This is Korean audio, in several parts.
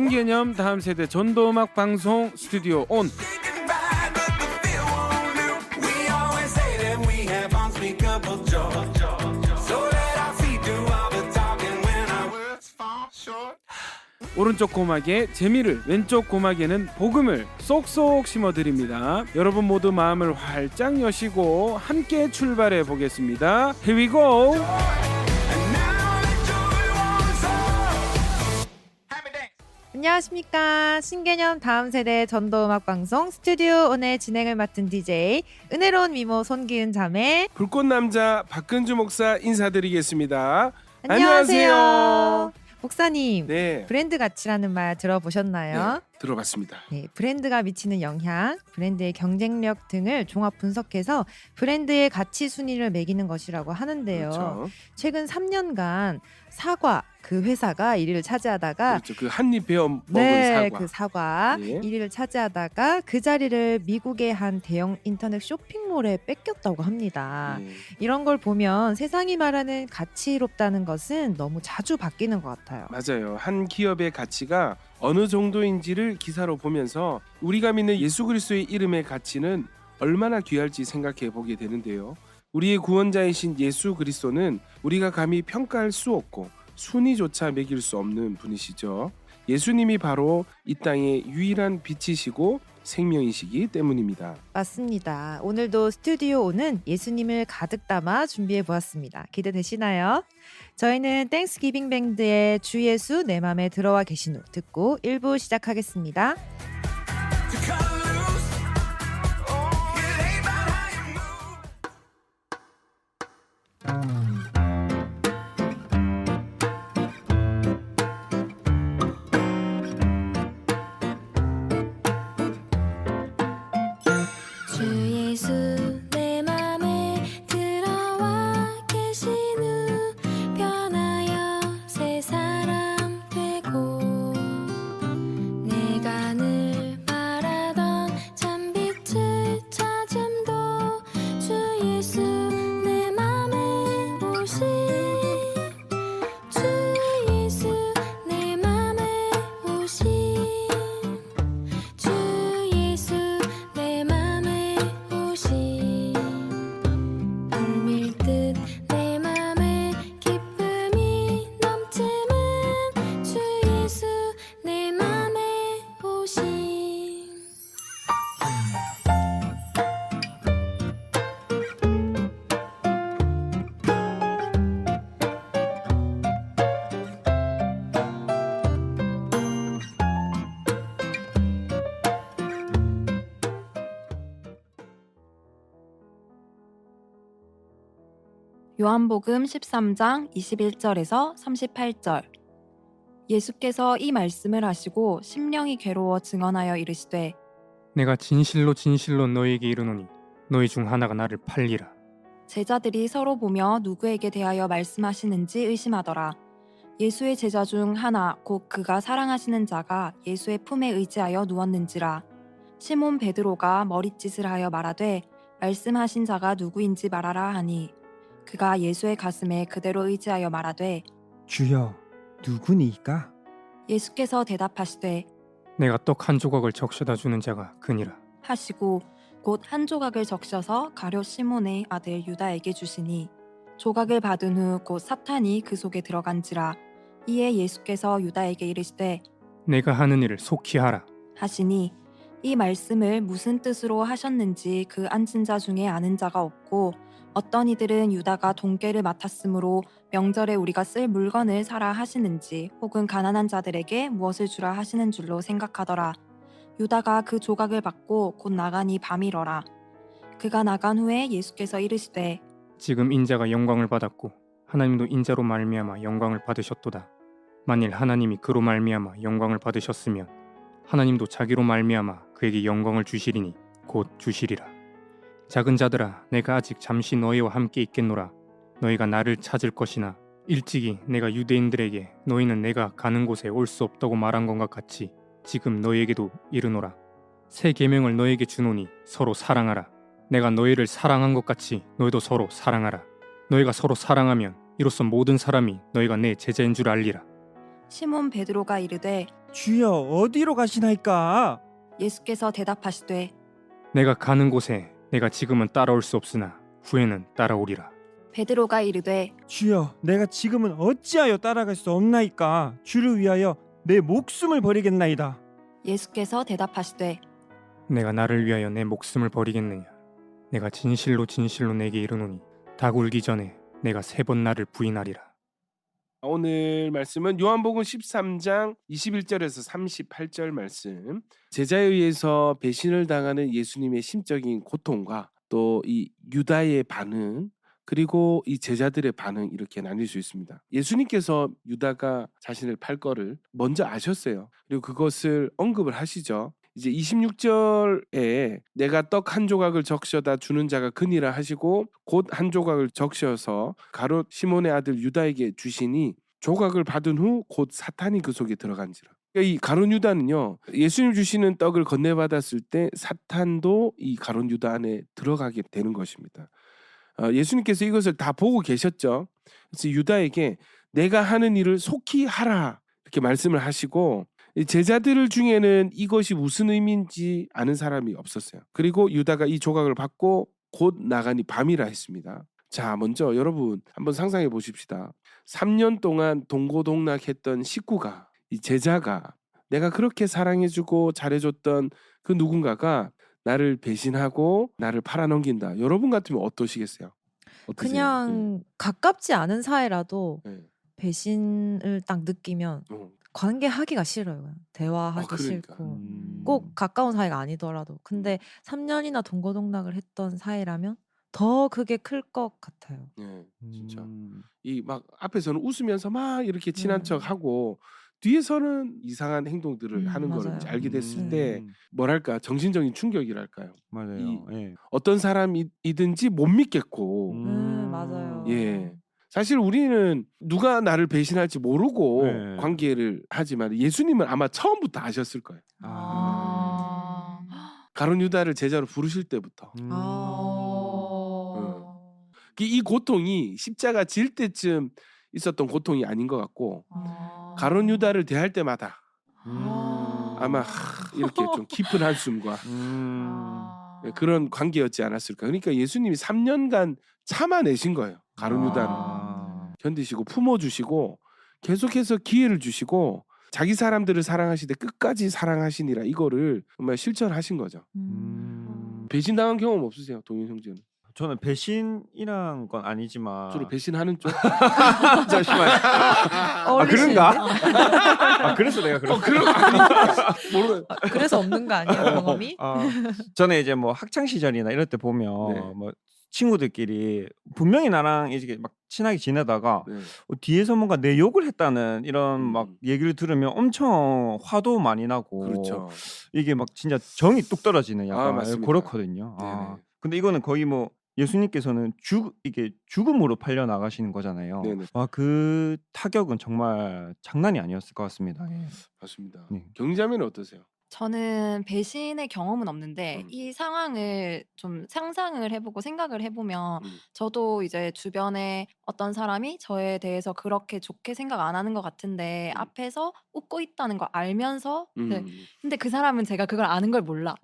신개념 다음 세대 전도음악 방송 스튜디오 온. 오른쪽 고막에 재미를, 왼쪽 고막에는 복음을 쏙쏙 심어드립니다. 여러분 모두 마음을 활짝 여시고 함께 출발해 보겠습니다. Here we go! 안녕하십니까. 신개념 다음 세대 전도음악 방송 스튜디오 온의 진행을 맡은 DJ 은혜로운 미모 손기은 자매, 불꽃남자 박근주 목사 인사드리겠습니다. 안녕하세요. 목사님, 네, 브랜드 가치라는 말 들어보셨나요? 네, 들어봤습니다. 네, 브랜드가 미치는 영향, 브랜드의 경쟁력 등을 종합 분석해서 브랜드의 가치 순위를 매기는 것이라고 하는데요. 그렇죠. 최근 3년간 사과 그 회사가 1위를 차지하다가 그렇죠. 그 한입 베어 먹은 네, 사과. 그 사과 예. 1위를 차지하다가 그 자리를 미국의 한 대형 인터넷 쇼핑몰에 뺏겼다고 합니다. 예. 이런 걸 보면 세상이 말하는 가치롭다는 것은 너무 자주 바뀌는 것 같아요. 맞아요. 한 기업의 가치가 어느 정도인지를 기사로 보면서 우리가 믿는 예수 그리스도의 이름의 가치는 얼마나 귀할지 생각해 보게 되는데요. 우리의 구원자이신 예수 그리스도는 우리가 감히 평가할 수 없고 순위조차 매길 수 없는 분이시죠. 예수님이 바로 이 땅의 유일한 빛이시고 생명이시기 때문입니다. 맞습니다. 오늘도 스튜디오 오는 예수님을 가득 담아 준비해 보았습니다. 기대되시나요? 저희는 땡스기빙 밴드의 주 예수 내 맘에 들어와 계신 후 듣고 1부 시작하겠습니다. 주 예수 내 맘에 들어와 계신 후 변하여 새 사람 되고 내가 늘 바라던 참빛을 찾음도 주 예수 내 맘에 오신 주 예수 내 맘에 오신 주 예수 내 맘에 오신 불밀듯 내 맘에 기쁨이 넘치는 주 예수 내 맘에 오신 요한복음 13장 21절에서 38절. 예수께서 이 말씀을 하시고 심령이 괴로워 증언하여 이르시되 내가 진실로 진실로 너희에게 이르노니 너희 중 하나가 나를 팔리라. 제자들이 서로 보며 누구에게 대하여 말씀하시는지 의심하더라. 예수의 제자 중 하나 곧 그가 사랑하시는 자가 예수의 품에 의지하여 누웠는지라. 시몬 베드로가 머릿짓을 하여 말하되 말씀하신 자가 누구인지 말하라 하니 그가 예수의 가슴에 그대로 의지하여 말하되 주여, 누구니까? 예수께서 대답하시되 내가 떡 한 조각을 적셔다 주는 자가 그니라. 하시고 곧 한 조각을 적셔서 가룟 시몬의 아들 유다에게 주시니 조각을 받은 후 곧 사탄이 그 속에 들어간지라. 이에 예수께서 유다에게 이르시되 내가 하는 일을 속히 하라. 하시니 이 말씀을 무슨 뜻으로 하셨는지 그 앉은 자 중에 아는 자가 없고 어떤 이들은 유다가 돈꾀를 맡았으므로 명절에 우리가 쓸 물건을 사라 하시는지 혹은 가난한 자들에게 무엇을 주라 하시는 줄로 생각하더라. 유다가 그 조각을 받고 곧 나가니 밤이러라. 그가 나간 후에 예수께서 이르시되 지금 인자가 영광을 받았고 하나님도 인자로 말미암아 영광을 받으셨도다. 만일 하나님이 그로 말미암아 영광을 받으셨으면 하나님도 자기로 말미암아 그에게 영광을 주시리니 곧 주시리라. 작은 자들아, 내가 아직 잠시 너희와 함께 있겠노라. 너희가 나를 찾을 것이나 일찍이 내가 유대인들에게 너희는 내가 가는 곳에 올 수 없다고 말한 것과 같이 지금 너희에게도 이르노라. 새 계명을 너희에게 주노니 서로 사랑하라. 내가 너희를 사랑한 것 같이 너희도 서로 사랑하라. 너희가 서로 사랑하면 이로써 모든 사람이 너희가 내 제자인 줄 알리라. 시몬 베드로가 이르되 주여 어디로 가시나이까? 예수께서 대답하시되 내가 가는 곳에 내가 지금은 따라올 수 없으나 후에는 따라오리라. 베드로가 이르되 주여 내가 지금은 어찌하여 따라갈 수 없나이까? 주를 위하여 내 목숨을 버리겠나이다. 예수께서 대답하시되 내가 나를 위하여 내 목숨을 버리겠느냐? 내가 진실로 진실로 내게 이르노니 닭 울기 전에 내가 3번 나를 부인하리라. 오늘 말씀은 요한복음 13장 21절에서 38절 말씀. 제자에 의해서 배신을 당하는 예수님의 심적인 고통과 또 이 유다의 반응, 그리고 이 제자들의 반응, 이렇게 나뉠 수 있습니다. 예수님께서 유다가 자신을 팔 거를 먼저 아셨어요. 그리고 그것을 언급을 하시죠. 이제 26절에 내가 떡 한 조각을 적셔다 주는 자가 그니라 하시고 곧 한 조각을 적셔서 가롯 시몬의 아들 유다에게 주시니 조각을 받은 후 곧 사탄이 그 속에 들어간지라. 그러니까 이 가룟 유다는요, 예수님 주시는 떡을 건네받았을 때 사탄도 이 가룟 유다 안에 들어가게 되는 것입니다. 예수님께서 이것을 다 보고 계셨죠. 그래서 유다에게 내가 하는 일을 속히 하라 이렇게 말씀을 하시고, 이 제자들 중에는 이것이 무슨 의미인지 아는 사람이 없었어요. 그리고 유다가 이 조각을 받고 곧 나가니 밤이라 했습니다. 자, 먼저 여러분 한번 상상해 보십시다. 3년 동안 동고동락했던 식구가, 이 제자가, 내가 그렇게 사랑해주고 잘해줬던 그 누군가가 나를 배신하고 나를 팔아넘긴다. 여러분 같으면 어떠시겠어요? 어떠세요? 그냥 가깝지 않은 사이라도 네. 배신을 딱 느끼면 어. 관계하기가 싫어요. 그냥. 대화하기 그러니까. 싫고 꼭 가까운 사이가 아니더라도. 근데 3년이나 동고동락을 했던 사이라면 더 그게 클 것 같아요. 네, 진짜. 이 막 앞에서는 웃으면서 막 이렇게 친한 척 하고 뒤에서는 이상한 행동들을 하는 거를 맞아요. 이제 알게 됐을 음. 때 뭐랄까 정신적인 충격이랄까요. 맞아요. 이- 예. 어떤 사람이든지 못 믿겠고. 맞아요. 예. 사실 우리는 누가 나를 배신할지 모르고 네. 관계를 하지만 예수님은 아마 처음부터 아셨을 거예요. 아. 가룟 유다를 제자로 부르실 때부터. 이 고통이 십자가 질 때쯤 있었던 고통이 아닌 것 같고, 가룟 유다를 대할 때마다 아마 이렇게 좀 깊은 한숨과 예, 그런 관계였지 않았을까. 그러니까 예수님이 3년간 참아내신 거예요. 가룟 유다를 견디시고 품어주시고 계속해서 기회를 주시고 자기 사람들을 사랑하시되 끝까지 사랑하시니라, 이거를 정말 실천하신 거죠. 배신당한 경험 없으세요, 동현 형제는? 저는 배신이란 건 아니지만 주로 배신하는 쪽? 잠시만. 어울리시는데? 그런가? 그래서 내가 그런. 그런 거 아니 모르. 그래서 없는 거 아니에요, 경험이? 저는 이제 뭐 학창 시절이나 이럴 때 보면 네. 뭐 친구들끼리 분명히 나랑 이제 막 친하게 지내다가 네. 뒤에서 뭔가 내 욕을 했다는 이런 막 얘기를 들으면 엄청 화도 많이 나고, 그렇죠. 이게 막 진짜 정이 뚝 떨어지는 약간 맞습니다. 그렇거든요. 네네. 근데 이거는 거의 뭐 예수님께서는 이게 죽음으로 팔려 나가시는 거잖아요. 네네. 그 타격은 정말 장난이 아니었을 것 같습니다. 예. 맞습니다. 네. 경자매는 어떠세요? 저는 배신의 경험은 없는데 음. 이 상황을 좀 상상을 해보고 생각을 해보면 음. 저도 이제 주변에 어떤 사람이 저에 대해서 그렇게 좋게 생각 안 하는 것 같은데 앞에서 웃고 있다는 걸 알면서 네. 근데 그 사람은 제가 그걸 아는 걸 몰라.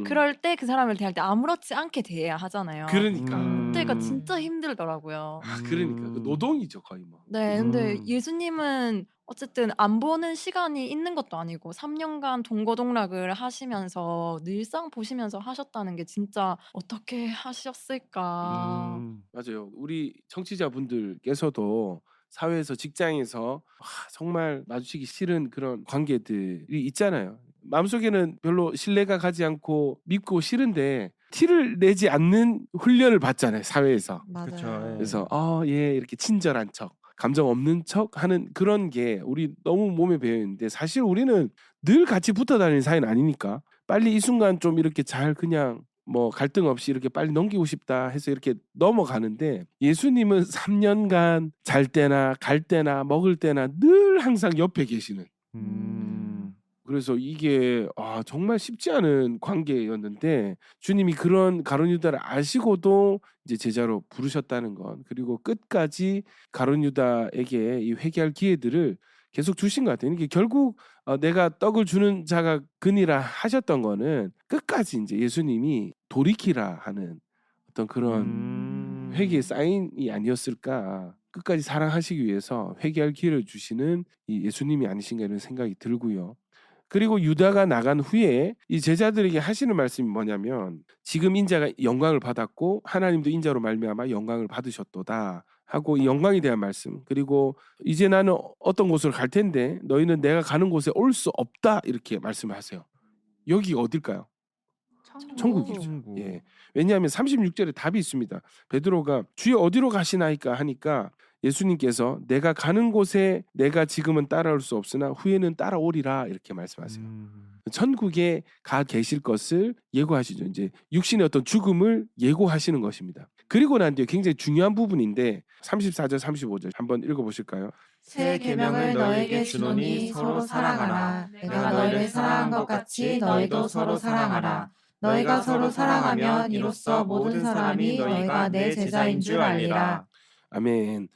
그럴 때 그 사람을 대할 때 아무렇지 않게 대해야 하잖아요. 그러니까. 그때가 진짜 힘들더라고요. 그러니까 그 노동이죠, 거의 뭐. 네, 근데 예수님은 어쨌든 안 보는 시간이 있는 것도 아니고 3년간 동고동락을 하시면서 늘상 보시면서 하셨다는 게 진짜 어떻게 하셨을까. 맞아요. 우리 청취자분들께서도 사회에서, 직장에서 정말 마주치기 싫은 그런 관계들이 있잖아요. 마음속에는 별로 신뢰가 가지 않고 밉고 싫은데 티를 내지 않는 훈련을 받잖아요, 사회에서. 맞아요. 그쵸, 예. 그래서 예, 이렇게 친절한 척, 감정 없는 척 하는 그런 게 우리 너무 몸에 배어 있는데, 사실 우리는 늘 같이 붙어 다니는 사이는 아니니까 빨리 이 순간 좀 이렇게 잘 그냥 뭐 갈등 없이 이렇게 빨리 넘기고 싶다 해서 이렇게 넘어가는데, 예수님은 3년간 잘 때나 갈 때나 먹을 때나 늘 항상 옆에 계시는, 그래서 이게 정말 쉽지 않은 관계였는데 주님이 그런 가룟 유다를 아시고도 이제 제자로 부르셨다는 건, 그리고 끝까지 가룟 유다에게 이 회개할 기회들을 계속 주신 것 같아요. 이게 결국 내가 떡을 주는 자가 그니라 하셨던 거는 끝까지 이제 예수님이 돌이키라 하는 어떤 그런 회개의 사인이 아니었을까. 끝까지 사랑하시기 위해서 회개할 기회를 주시는 이 예수님이 아니신가 이런 생각이 들고요. 그리고 유다가 나간 후에 이 제자들에게 하시는 말씀이 뭐냐면 지금 인자가 영광을 받았고 하나님도 인자로 말미암아 영광을 받으셨도다 하고 이 영광에 대한 말씀, 그리고 이제 나는 어떤 곳으로 갈 텐데 너희는 내가 가는 곳에 올 수 없다 이렇게 말씀하세요. 여기 어딜까요? 천국이죠. 천국. 예. 왜냐하면 36절에 답이 있습니다. 베드로가 주여 어디로 가시나이까 하니까 예수님께서 내가 가는 곳에 내가 지금은 따라올 수 없으나 후에는 따라오리라 이렇게 말씀하세요. 천국에 가 계실 것을 예고하시죠. 이제 육신의 어떤 죽음을 예고하시는 것입니다. 그리고 난 뒤에 굉장히 중요한 부분인데 34절 35절 한번 읽어보실까요? 새 계명을 너에게 주노니 서로 사랑하라. 내가 너희를 사랑한 것 같이 너희도 서로 사랑하라. 너희가 서로 사랑하면 이로써 모든 사람이 너희가 내 제자인 줄 알리라. 아멘.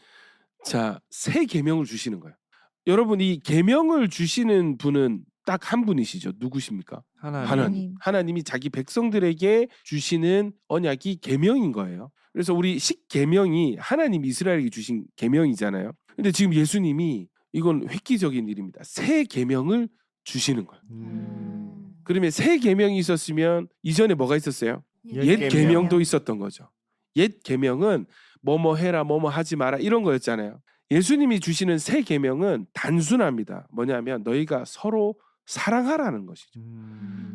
자, 새 계명을 주시는 거예요. 여러분, 이 계명을 주시는 분은 딱 한 분이시죠. 누구십니까? 하나님. 하나님이 자기 백성들에게 주시는 언약이 계명인 거예요. 그래서 우리 십계명이 하나님 이스라엘에게 주신 계명이잖아요. 근데 지금 예수님이 이건 획기적인 일입니다. 새 계명을 주시는 거예요. 그러면 새 계명이 있었으면 이전에 뭐가 있었어요? 옛 계명도 있었던 거죠. 옛 계명은 뭐뭐 해라, 뭐뭐 하지 마라 이런 거였잖아요. 예수님이 주시는 새 계명은 단순합니다. 뭐냐면 너희가 서로 사랑하라는 것이죠.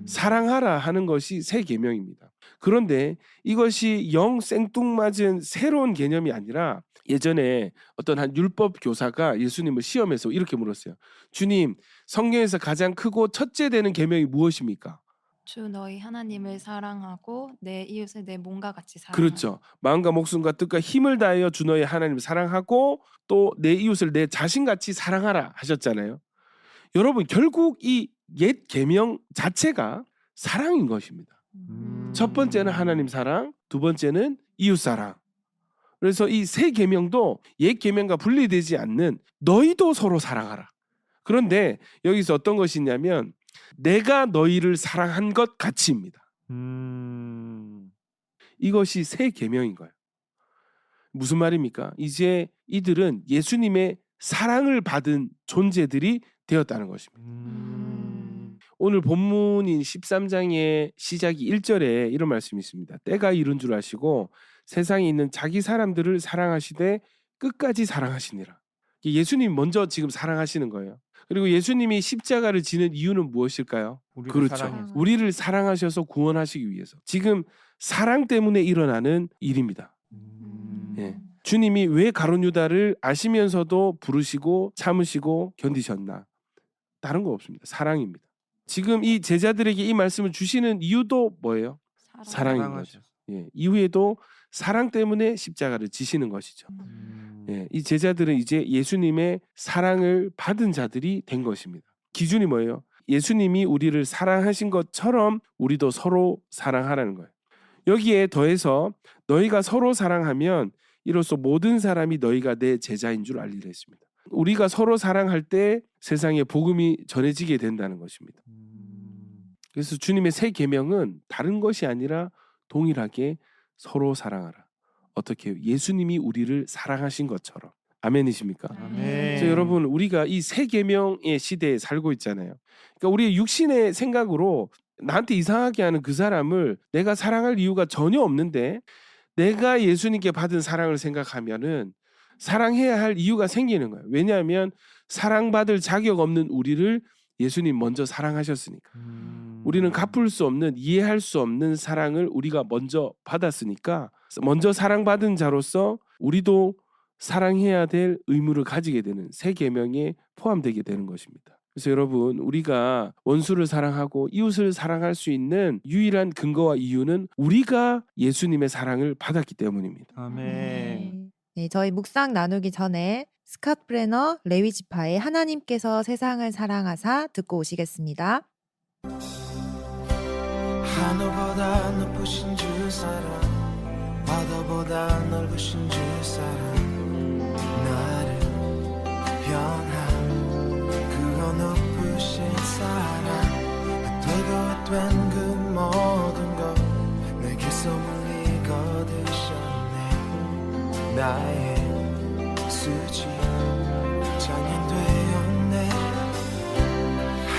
사랑하라 하는 것이 새 계명입니다. 그런데 이것이 영 생뚱맞은 새로운 개념이 아니라 예전에 어떤 한 율법 교사가 예수님을 시험해서 이렇게 물었어요. 주님, 성경에서 가장 크고 첫째 되는 계명이 무엇입니까? 주 너희 하나님을 사랑하고 내 이웃을 내 몸과 같이 사랑하라. 그렇죠. 마음과 목숨과 뜻과 힘을 다하여 주 너희 하나님을 사랑하고 또 내 이웃을 내 자신같이 사랑하라 하셨잖아요. 여러분, 결국 이 옛 계명 자체가 사랑인 것입니다. 첫 번째는 하나님 사랑, 두 번째는 이웃 사랑. 그래서 이 새 계명도 옛 계명과 분리되지 않는 너희도 서로 사랑하라. 그런데 여기서 어떤 것이 있냐면 내가 너희를 사랑한 것 같이입니다. 이것이 새 계명인 거예요. 무슨 말입니까? 이제 이들은 예수님의 사랑을 받은 존재들이 되었다는 것입니다. 오늘 본문인 13장의 시작이 1절에 이런 말씀이 있습니다. 때가 이른 줄 아시고 세상에 있는 자기 사람들을 사랑하시되 끝까지 사랑하시니라. 예수님 먼저 지금 사랑하시는 거예요. 그리고 예수님이 십자가를 지는 이유는 무엇일까요? 그렇죠. 사랑해서. 우리를 사랑하셔서 구원하시기 위해서. 지금 사랑 때문에 일어나는 일입니다. 예. 주님이 왜 가룟 유다를 아시면서도 부르시고 참으시고 견디셨나? 다른 거 없습니다. 사랑입니다. 지금 이 제자들에게 이 말씀을 주시는 이유도 뭐예요? 사랑인 거죠. 예. 이후에도 사랑 때문에 십자가를 지시는 것이죠. 예. 이 제자들은 이제 예수님의 사랑을 받은 자들이 된 것입니다. 기준이 뭐예요? 예수님이 우리를 사랑하신 것처럼 우리도 서로 사랑하라는 거예요. 여기에 더해서 너희가 서로 사랑하면 이로써 모든 사람이 너희가 내 제자인 줄 알리라 했습니다. 우리가 서로 사랑할 때 세상에 복음이 전해지게 된다는 것입니다. 그래서 주님의 새 계명은 다른 것이 아니라 동일하게 서로 사랑하라. 어떻게 해요? 예수님이 우리를 사랑하신 것처럼. 아멘이십니까? 그래서 여러분, 우리가 이 새 계명의 시대에 살고 있잖아요. 그러니까 우리의 육신의 생각으로 나한테 이상하게 하는 그 사람을 내가 사랑할 이유가 전혀 없는데 내가 예수님께 받은 사랑을 생각하면은 사랑해야 할 이유가 생기는 거예요. 왜냐하면 사랑받을 자격 없는 우리를 예수님 먼저 사랑하셨으니까. 우리는 갚을 수 없는, 이해할 수 없는 사랑을 우리가 먼저 받았으니까 먼저 사랑받은 자로서 우리도 사랑해야 될 의무를 가지게 되는 새 계명에 포함되게 되는 것입니다. 그래서 여러분, 우리가 원수를 사랑하고 이웃을 사랑할 수 있는 유일한 근거와 이유는 우리가 예수님의 사랑을 받았기 때문입니다. 아멘. 네, 저희 묵상 나누기 전에 스캇 브레너 레위 지파의 하나님께서 세상을 사랑하사 듣고 오시겠습니다. 하늘보다 높으신 주 사랑, 바다보다 넓으신 주 사랑, 나를 변한 높으신 사랑 되고 된 그 모든 것 내게서 멀리 거두셨네. 나의 수지 장인되었네.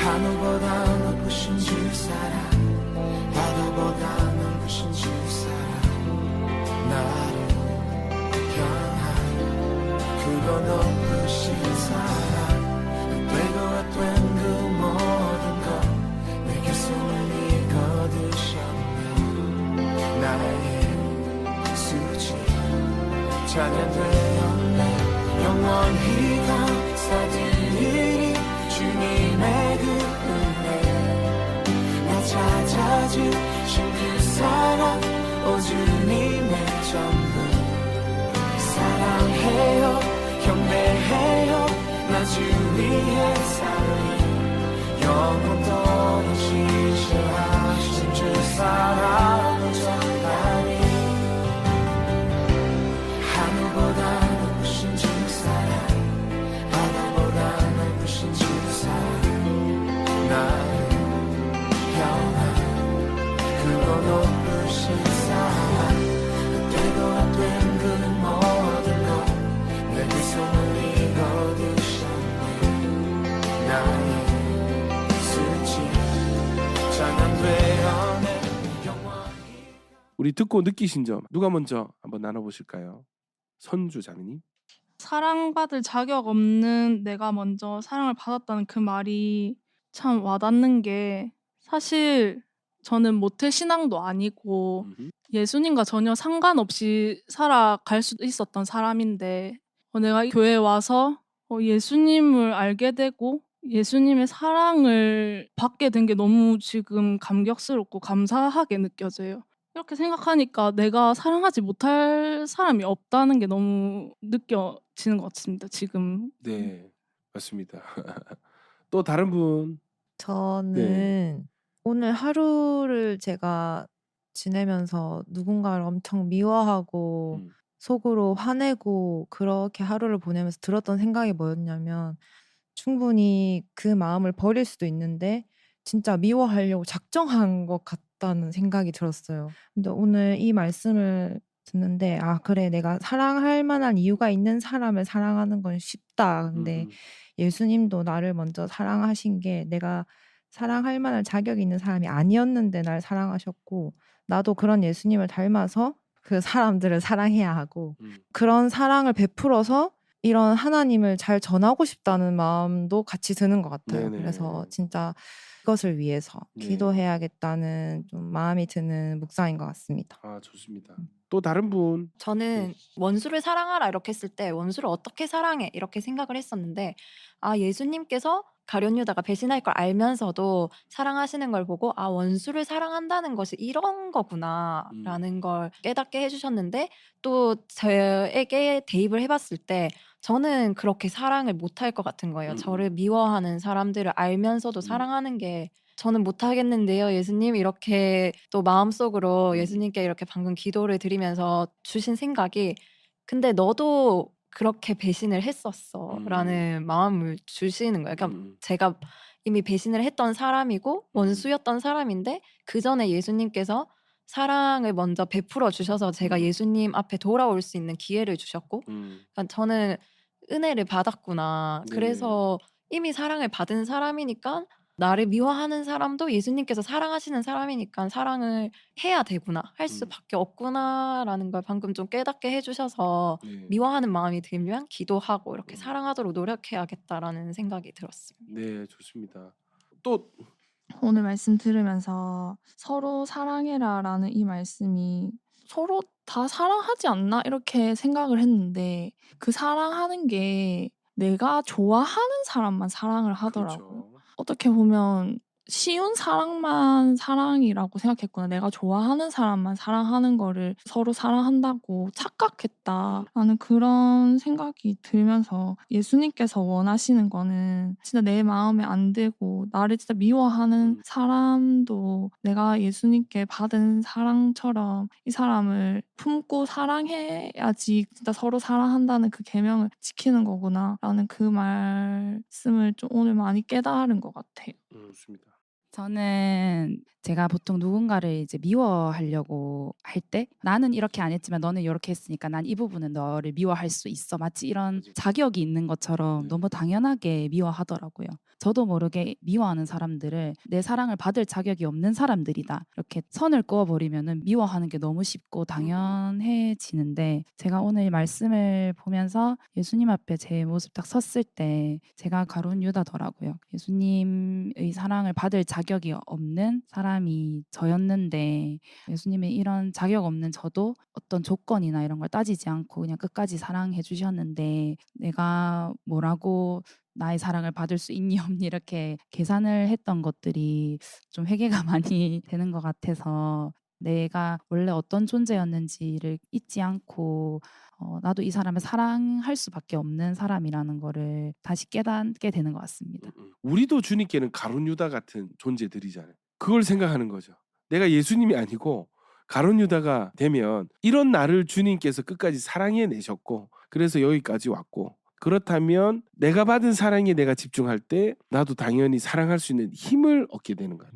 하늘보다 높으신 주 사랑 바다보다 넓으신 주 사랑 나를 향한 그거 높으신 사랑 되고 된 그 모든 것 내게 손을 거두셨네. 나의 수지 찬양되었네. 영원히 감사드리리 주님의 그 은혜 나 찾아주신 그 사랑 오 주님의 전부 사랑해요 경배해요 나 주 위에 살리 영원토록 지시하신 주 사랑을 전하리. 하늘보다 높으신 주 사랑 바다보다 넓으신 주 사랑 나를 향한 그거 높으신 사랑 되고 된 그 모든 것 내게 손을 거두셨네. 나의 수치 찬양되었네. 영원히 우리 듣고 느끼신 점 누가 먼저 한번 나눠보실까요? 선주 자매님. 사랑받을 자격 없는 내가 먼저 사랑을 받았다는 그 말이 참 와닿는 게 사실 저는 모태 신앙도 아니고 예수님과 전혀 상관없이 살아갈 수도 있었던 사람인데 내가 이 교회에 와서 예수님을 알게 되고 예수님의 사랑을 받게 된 게 너무 지금 감격스럽고 감사하게 느껴져요. 이렇게 생각하니까 내가 사랑하지 못할 사람이 없다는 게 너무 느껴지는 것 같습니다. 지금. 네, 맞습니다. 또 다른 분. 저는 오늘 하루를 제가 지내면서 누군가를 엄청 미워하고 음. 속으로 화내고 그렇게 하루를 보내면서 들었던 생각이 뭐였냐면 충분히 그 마음을 버릴 수도 있는데 진짜 미워하려고 작정한 것 같다는 생각이 들었어요. 근데 오늘 이 말씀을 듣는데 아 그래 내가 사랑할 만한 이유가 있는 사람을 사랑하는 건 쉽다. 근데 예수님도 나를 먼저 사랑하신 게 내가 사랑할 만한 자격이 있는 사람이 아니었는데 날 사랑하셨고 나도 그런 예수님을 닮아서 그 사람들을 사랑해야 하고 그런 사랑을 베풀어서 이런 하나님을 잘 전하고 싶다는 마음도 같이 드는 것 같아요. 네네. 그래서 진짜 그것을 위해서 네. 기도해야겠다는 좀 마음이 드는 묵상인 것 같습니다. 아, 좋습니다. 또 다른 분. 저는 원수를 사랑하라 이렇게 했을 때 원수를 어떻게 사랑해 이렇게 생각을 했었는데 아 예수님께서 가룟 유다가 배신할 걸 알면서도 사랑하시는 걸 보고 아 원수를 사랑한다는 것이 이런 거구나라는 걸 깨닫게 해주셨는데 또 저에게 대입을 해봤을 때 저는 그렇게 사랑을 못할 것 같은 거예요. 저를 미워하는 사람들을 알면서도 사랑하는 게 저는 못하겠는데요, 예수님 이렇게 또 마음속으로 예수님께 이렇게 방금 기도를 드리면서 주신 생각이 근데 너도 그렇게 배신을 했었어라는 마음을 주시는 거예요. 그러니까 제가 이미 배신을 했던 사람이고 원수였던 사람인데 그 전에 예수님께서 사랑을 먼저 베풀어 주셔서 제가 예수님 앞에 돌아올 수 있는 기회를 주셨고 그러니까 저는 은혜를 받았구나. 네. 그래서 이미 사랑을 받은 사람이니까 나를 미워하는 사람도 예수님께서 사랑하시는 사람이니까 사랑을 해야 되구나. 할 수밖에 없구나라는 걸 방금 좀 깨닫게 해주셔서 네. 미워하는 마음이 들면 기도하고 이렇게 사랑하도록 노력해야겠다라는 생각이 들었습니다. 네, 좋습니다. 또 오늘 말씀 들으면서 서로 사랑해라라는 이 말씀이 서로 다 사랑하지 않나 이렇게 생각을 했는데 그 사랑하는 게 내가 좋아하는 사람만 사랑을 하더라고요. 그렇죠. 어떻게 보면 쉬운 사랑만 사랑이라고 생각했구나. 내가 좋아하는 사람만 사랑하는 거를 서로 사랑한다고 착각했다라는 그런 생각이 들면서 예수님께서 원하시는 거는 진짜 내 마음에 안 들고 나를 진짜 미워하는 사람도 내가 예수님께 받은 사랑처럼 이 사람을 품고 사랑해야지 진짜 서로 사랑한다는 그 계명을 지키는 거구나라는 그 말씀을 좀 오늘 많이 깨달은 것 같아요. 좋습니다. 저는 제가 보통 누군가를 이제 미워하려고 할 때 나는 이렇게 안 했지만 너는 이렇게 했으니까 난 이 부분은 너를 미워할 수 있어. 마치 이런 자격이 있는 것처럼 너무 당연하게 미워하더라고요. 저도 모르게 미워하는 사람들을 내 사랑을 받을 자격이 없는 사람들이다. 이렇게 선을 그어버리면은 미워하는 게 너무 쉽고 당연해지는데 제가 오늘 말씀을 보면서 예수님 앞에 제 모습 딱 섰을 때 제가 가룟 유다더라고요. 예수님의 사랑을 받을 자격이 없는 사람이 저였는데 예수님의 이런 자격 없는 저도 어떤 조건이나 이런 걸 따지지 않고 그냥 끝까지 사랑해 주셨는데 내가 뭐라고 나의 사랑을 받을 수 있니 없니 이렇게 계산을 했던 것들이 좀 회개가 많이 되는 것 같아서 내가 원래 어떤 존재였는지를 잊지 않고 나도 이 사람을 사랑할 수밖에 없는 사람이라는 거를 다시 깨닫게 되는 것 같습니다. 우리도 주님께는 가룟 유다 같은 존재들이잖아요. 그걸 생각하는 거죠. 내가 예수님이 아니고 가룟 유다가 되면 이런 나를 주님께서 끝까지 사랑해 내셨고 그래서 여기까지 왔고 그렇다면 내가 받은 사랑에 내가 집중할 때 나도 당연히 사랑할 수 있는 힘을 얻게 되는 거예요.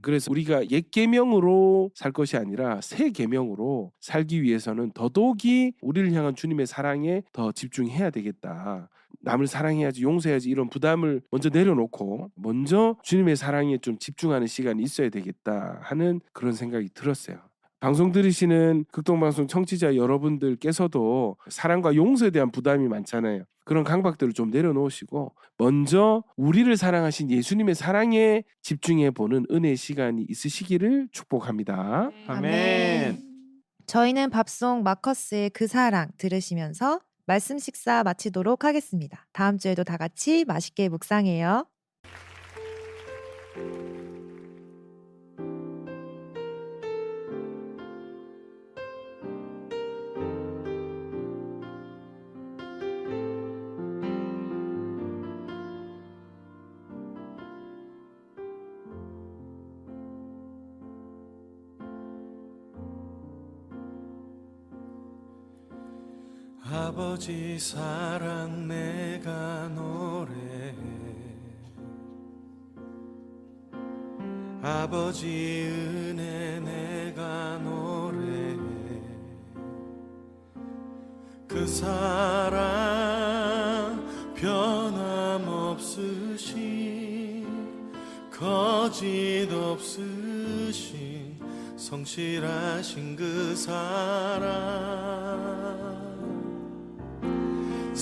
그래서 우리가 옛 계명으로 살 것이 아니라 새 계명으로 살기 위해서는 더더욱이 우리를 향한 주님의 사랑에 더 집중해야 되겠다. 남을 사랑해야지 용서해야지 이런 부담을 먼저 내려놓고 먼저 주님의 사랑에 좀 집중하는 시간이 있어야 되겠다 하는 그런 생각이 들었어요. 방송 들으시는 극동방송 청취자 여러분들께서도 사랑과 용서에 대한 부담이 많잖아요. 그런 강박들을 좀 내려놓으시고 먼저 우리를 사랑하신 예수님의 사랑에 집중해 보는 은혜의 시간이 있으시기를 축복합니다. 아멘. 저희는 밥송 마커스의 그 사랑 들으시면서 말씀 식사 마치도록 하겠습니다. 다음 주에도 다 같이 맛있게 묵상해요. 아버지 사랑 내가 노래해 아버지 은혜 내가 노래해 그 사랑 변함없으신 거짓 없으신 성실하신 그 사랑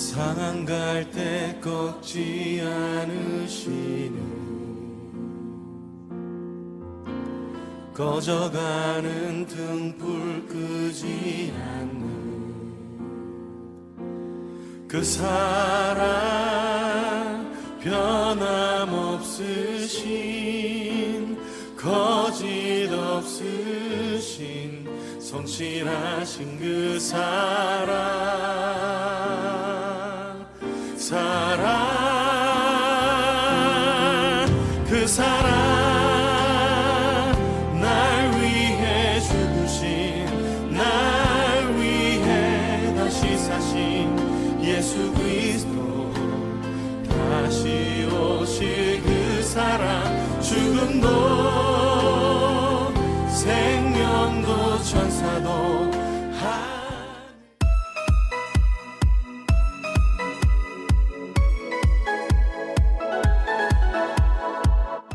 상한 갈 때 꺾지 않으시는 꺼져가는 등불 끄지 않는 그 사랑 변함없으신 거짓 없으신 성실하신 그 그 사랑 날 위해 죽으신 날 위해 다시 사신 예수 그리스도 다시 오실 그 사랑 죽음도 생명도 천사도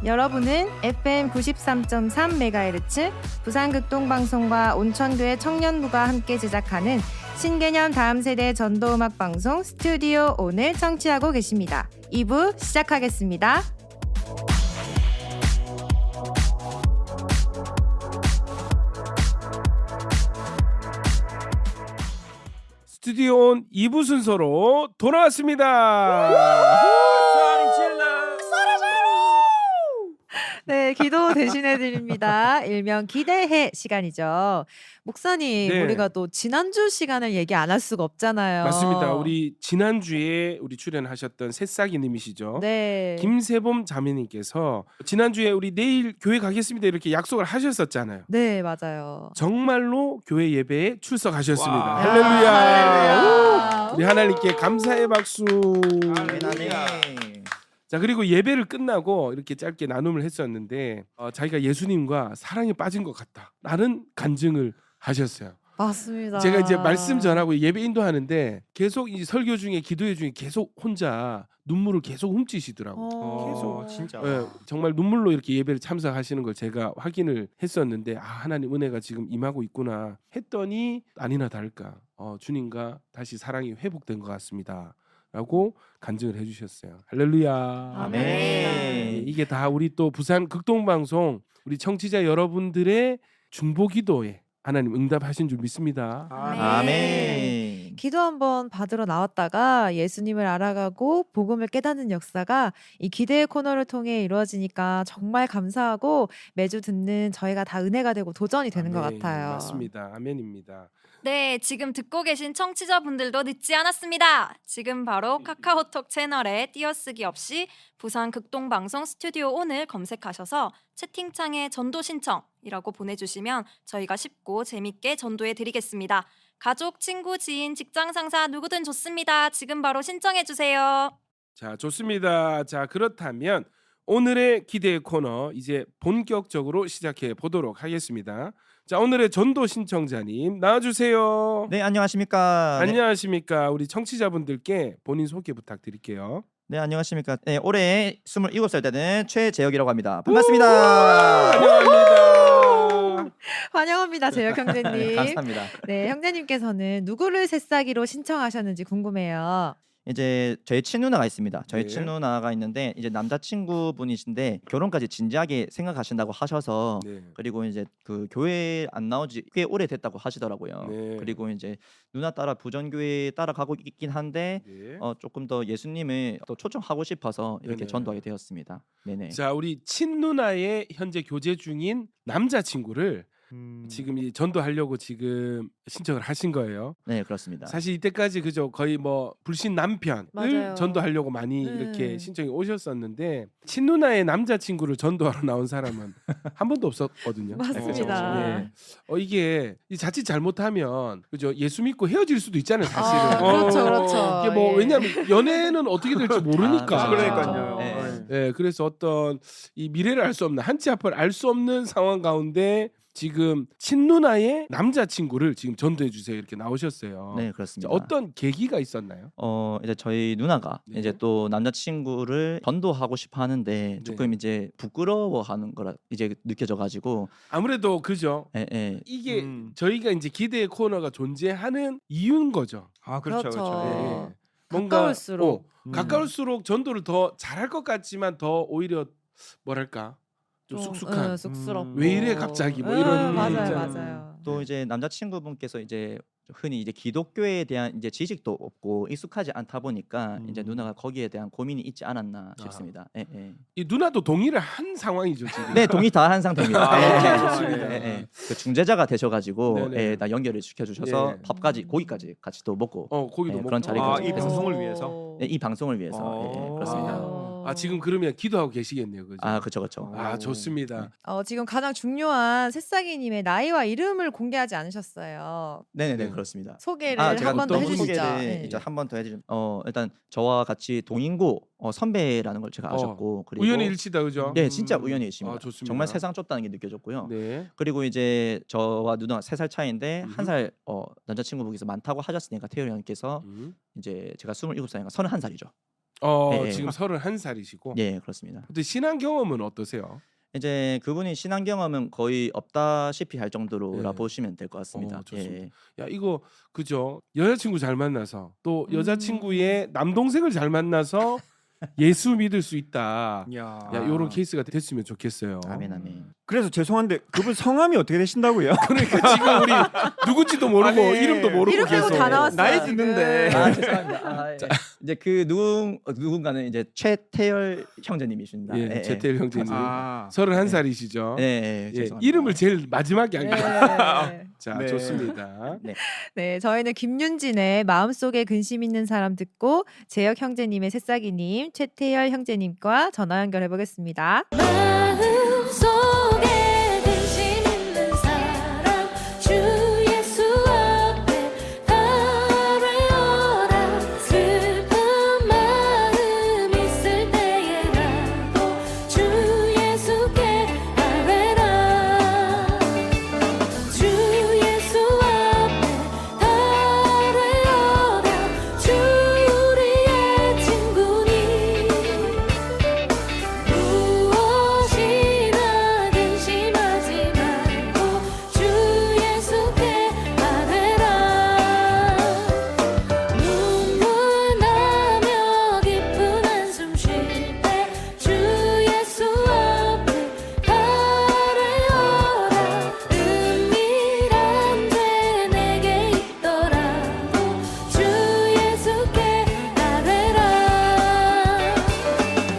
여러분은 FM 93.3MHz 부산극동방송과 온천교회 청년부가 함께 제작하는 신개념 다음 세대 전도음악 방송 스튜디오 온을 청취하고 계십니다. 2부 시작하겠습니다. 스튜디오 온 2부 순서로 돌아왔습니다. 네, 기도 대신해 드립니다. 일명 기대해 시간이죠. 목사님, 네. 우리가 또 지난주 시간을 얘기 안 할 수가 없잖아요. 맞습니다. 우리 지난주에 우리 출연하셨던 새싹이님이시죠. 네. 김세범 자매님께서 지난주에 우리 내일 교회 가겠습니다 이렇게 약속을 하셨었잖아요. 네, 맞아요. 정말로 교회 예배에 출석하셨습니다. 와. 할렐루야. 할렐루야. 오! 우리 하나님께 감사의 박수. 자, 그리고 예배를 끝나고 이렇게 짧게 나눔을 했었는데 자기가 예수님과 사랑에 빠진 것 같다라는 간증을 하셨어요. 맞습니다. 제가 이제 말씀 전하고 예배 인도하는데 계속 이 설교 중에 기도회 중에 계속 혼자 눈물을 계속 훔치시더라고요. 계속. 진짜. 예, 정말 눈물로 이렇게 예배를 참석하시는 걸 제가 확인을 했었는데 하나님 은혜가 지금 임하고 있구나 했더니 아니나 다를까 주님과 다시 사랑이 회복된 것 같습니다. 라고 간증을 해주셨어요. 할렐루야. 아멘. 예, 이게 다 우리 또 부산 극동방송 우리 청취자 여러분들의 중보기도에 하나님 응답하신 줄 믿습니다. 아멘. 기도 한번 받으러 나왔다가 예수님을 알아가고 복음을 깨닫는 역사가 이 기대의 코너를 통해 이루어지니까 정말 감사하고 매주 듣는 저희가 다 은혜가 되고 도전이 되는 것 아멘. 같아요. 맞습니다. 아멘입니다. 네, 지금 듣고 계신 청취자분들도 늦지 않았습니다. 지금 바로 카카오톡 채널에 띄어쓰기 없이 부산 극동방송 스튜디오 온을 검색하셔서 채팅창에 전도 신청이라고 보내주시면 저희가 쉽고 재밌게 전도해 드리겠습니다. 가족, 친구, 지인, 직장 상사 누구든 좋습니다. 지금 바로 신청해 주세요. 자, 좋습니다. 자, 그렇다면 오늘의 기대 코너 이제 본격적으로 시작해 보도록 하겠습니다. 자, 오늘의 전도 신청자님 나와주세요. 네, 안녕하십니까. 안녕하십니까. 우리 청취자분들께 본인 소개 부탁드릴게요. 네, 안녕하십니까. 네, 올해 27살 되는 최재혁이라고 합니다. 반갑습니다. 환영합니다. 환영합니다, 재혁 형제님. 네, 감사합니다. 네, 형제님께서는 누구를 새싹이로 신청하셨는지 궁금해요. 이제 저희 친누나가 있습니다. 저희 네. 친누나가 있는데 이제 남자친구분이신데 결혼까지 진지하게 생각하신다고 하셔서 네. 그리고 이제 그 교회 안 나오지 꽤 오래됐다고 하시더라고요. 네. 그리고 이제 누나 따라 부전교회 따라가고 있긴 한데 네. 조금 더 예수님을 또 초청하고 싶어서 이렇게 네네. 전도하게 되었습니다. 네네. 자, 우리 친누나의 현재 교제 중인 남자친구를 지금 이 전도하려고 지금 신청을 하신 거예요. 네, 그렇습니다. 사실 이때까지 그죠 거의 뭐 불신 남편을 맞아요. 전도하려고 많이 네. 이렇게 신청이 오셨었는데 친누나의 남자친구를 전도하러 나온 사람은 한 번도 없었거든요. 맞습니다. 예. 이게 이 자칫 잘못하면 그죠 예수 믿고 헤어질 수도 있잖아요, 사실은. 아, 그렇죠, 그렇죠. 이게 뭐 예. 왜냐하면 연애는 어떻게 될지 모르니까. 아, 그러니까요. 네. 예, 그래서 어떤 이 미래를 알 수 없는 한치 앞을 알 수 없는 상황 가운데 지금 친누나의 남자친구를 지금 전도해 주세요 이렇게 나오셨어요. 네, 자, 그렇습니다. 어떤 계기가 있었나요? 이제 저희 누나가 네. 이제 또 남자친구를 전도하고 싶어 하는데 조금 이제 부끄러워하는 거라 이제 느껴져 가지고 아무래도 그죠. 예. 이게 저희가 이제 기대의 코너가 존재하는 이유인 거죠. 아, 그렇죠. 그렇죠. 예. 뭔가 가까울수록. 가까울수록 전도를 더 잘할 것 같지만 더 오히려 뭐랄까 좀 쑥쑥한 쑥스럽고. 왜 이래 갑자기 뭐 이런 맞아요, 있잖아요. 맞아요. 또 이제 남자친구분께서 이제 흔히 이제 기독교에 대한 이제 지식도 없고 익숙하지 않다 보니까 이제 누나가 거기에 대한 고민이 있지 않았나 싶습니다. 예. 이 누나도 동의를 한 상황이죠 지금. 네, 동의 다 한 상태입니다. 아, 예. 좋습니다. 예. 그 중재자가 되셔가지고 네네. 나 연결을 시켜주셔서 예. 밥까지 고기까지 같이 또 먹고 고기도 예, 먹고. 그런 자리가 아, 좀 이 됐어요. 방송을 위해서? 네, 이 방송을 위해서 그렇습니다. 지금 그러면 기도하고 계시겠네요, 그죠? 그렇죠. 좋습니다. 지금 가장 중요한 새싹이님의 나이와 이름을 공개하지 않으셨어요. 네네네, 그렇습니다. 소개를 제가 한 번 더 또 해주시죠. 소개를 네. 이제 한 번 더 해드리면 일단 저와 같이 동인고 선배라는 걸 제가 아셨고 그리고 우연히 일치다, 그죠? 네, 진짜 우연히 일치입니다. 좋습니다. 정말 세상 좁다는 게 느껴졌고요. 네. 그리고 이제 저와 누나가 3살 차이인데 음흠. 한 살 남자친구분께서 많다고 하셨으니까 태효 형께서 이제 제가 27살이니까 31살이죠. 네. 지금 31살이시고. 예, 그렇습니다. 근데 신앙 경험은 어떠세요? 이제 그분이 신앙 경험은 거의 없다시피 할 정도로라 네. 보시면 될 것 같습니다. 좋습니다. 예. 야, 이거 그죠? 여자친구 잘 만나서 또 음. 여자친구의 남동생을 잘 만나서 예수 믿을 수 있다. 야, 이런 케이스가 됐으면 좋겠어요. 아멘 아멘. 그래서 죄송한데 그분 성함이 어떻게 되신다고요? 그러니까 지금 우리 누군지도 모르고 아니, 이름도 모르고 이름 빼고 계속 다 나왔어요. 나이 지금. 듣는데. 아 죄송합니다. 예. 이제 그 누군가는 이제 최태열 형제님이십니다. 예, 최태일 형제님. 아, 31살이시죠. 네, 예, 죄송합니다. 이름을 제일 마지막에 알려. 네. 자, 네. 좋습니다. 네, 저희는 김윤진의 마음속에 근심 있는 사람 듣고 재혁 형제님의 새싹이님, 최태열 형제님과 전화 연결해 보겠습니다. 마음속에 근심 있는 사람 주 예수 앞에 아뢰어라 슬픈 마음 있을 때에라도 주 예수께 아뢰라 주 예수 앞에 아뢰어라 주 우리의 친구니 무엇이나 근심하지 말고 주 예수께 아뢰라 눈물 나며 깊은 한숨 쉴 때 주 예수 앞에 아뢰어라 은밀한 죄 내게 있더라도 주 예수께 아뢰라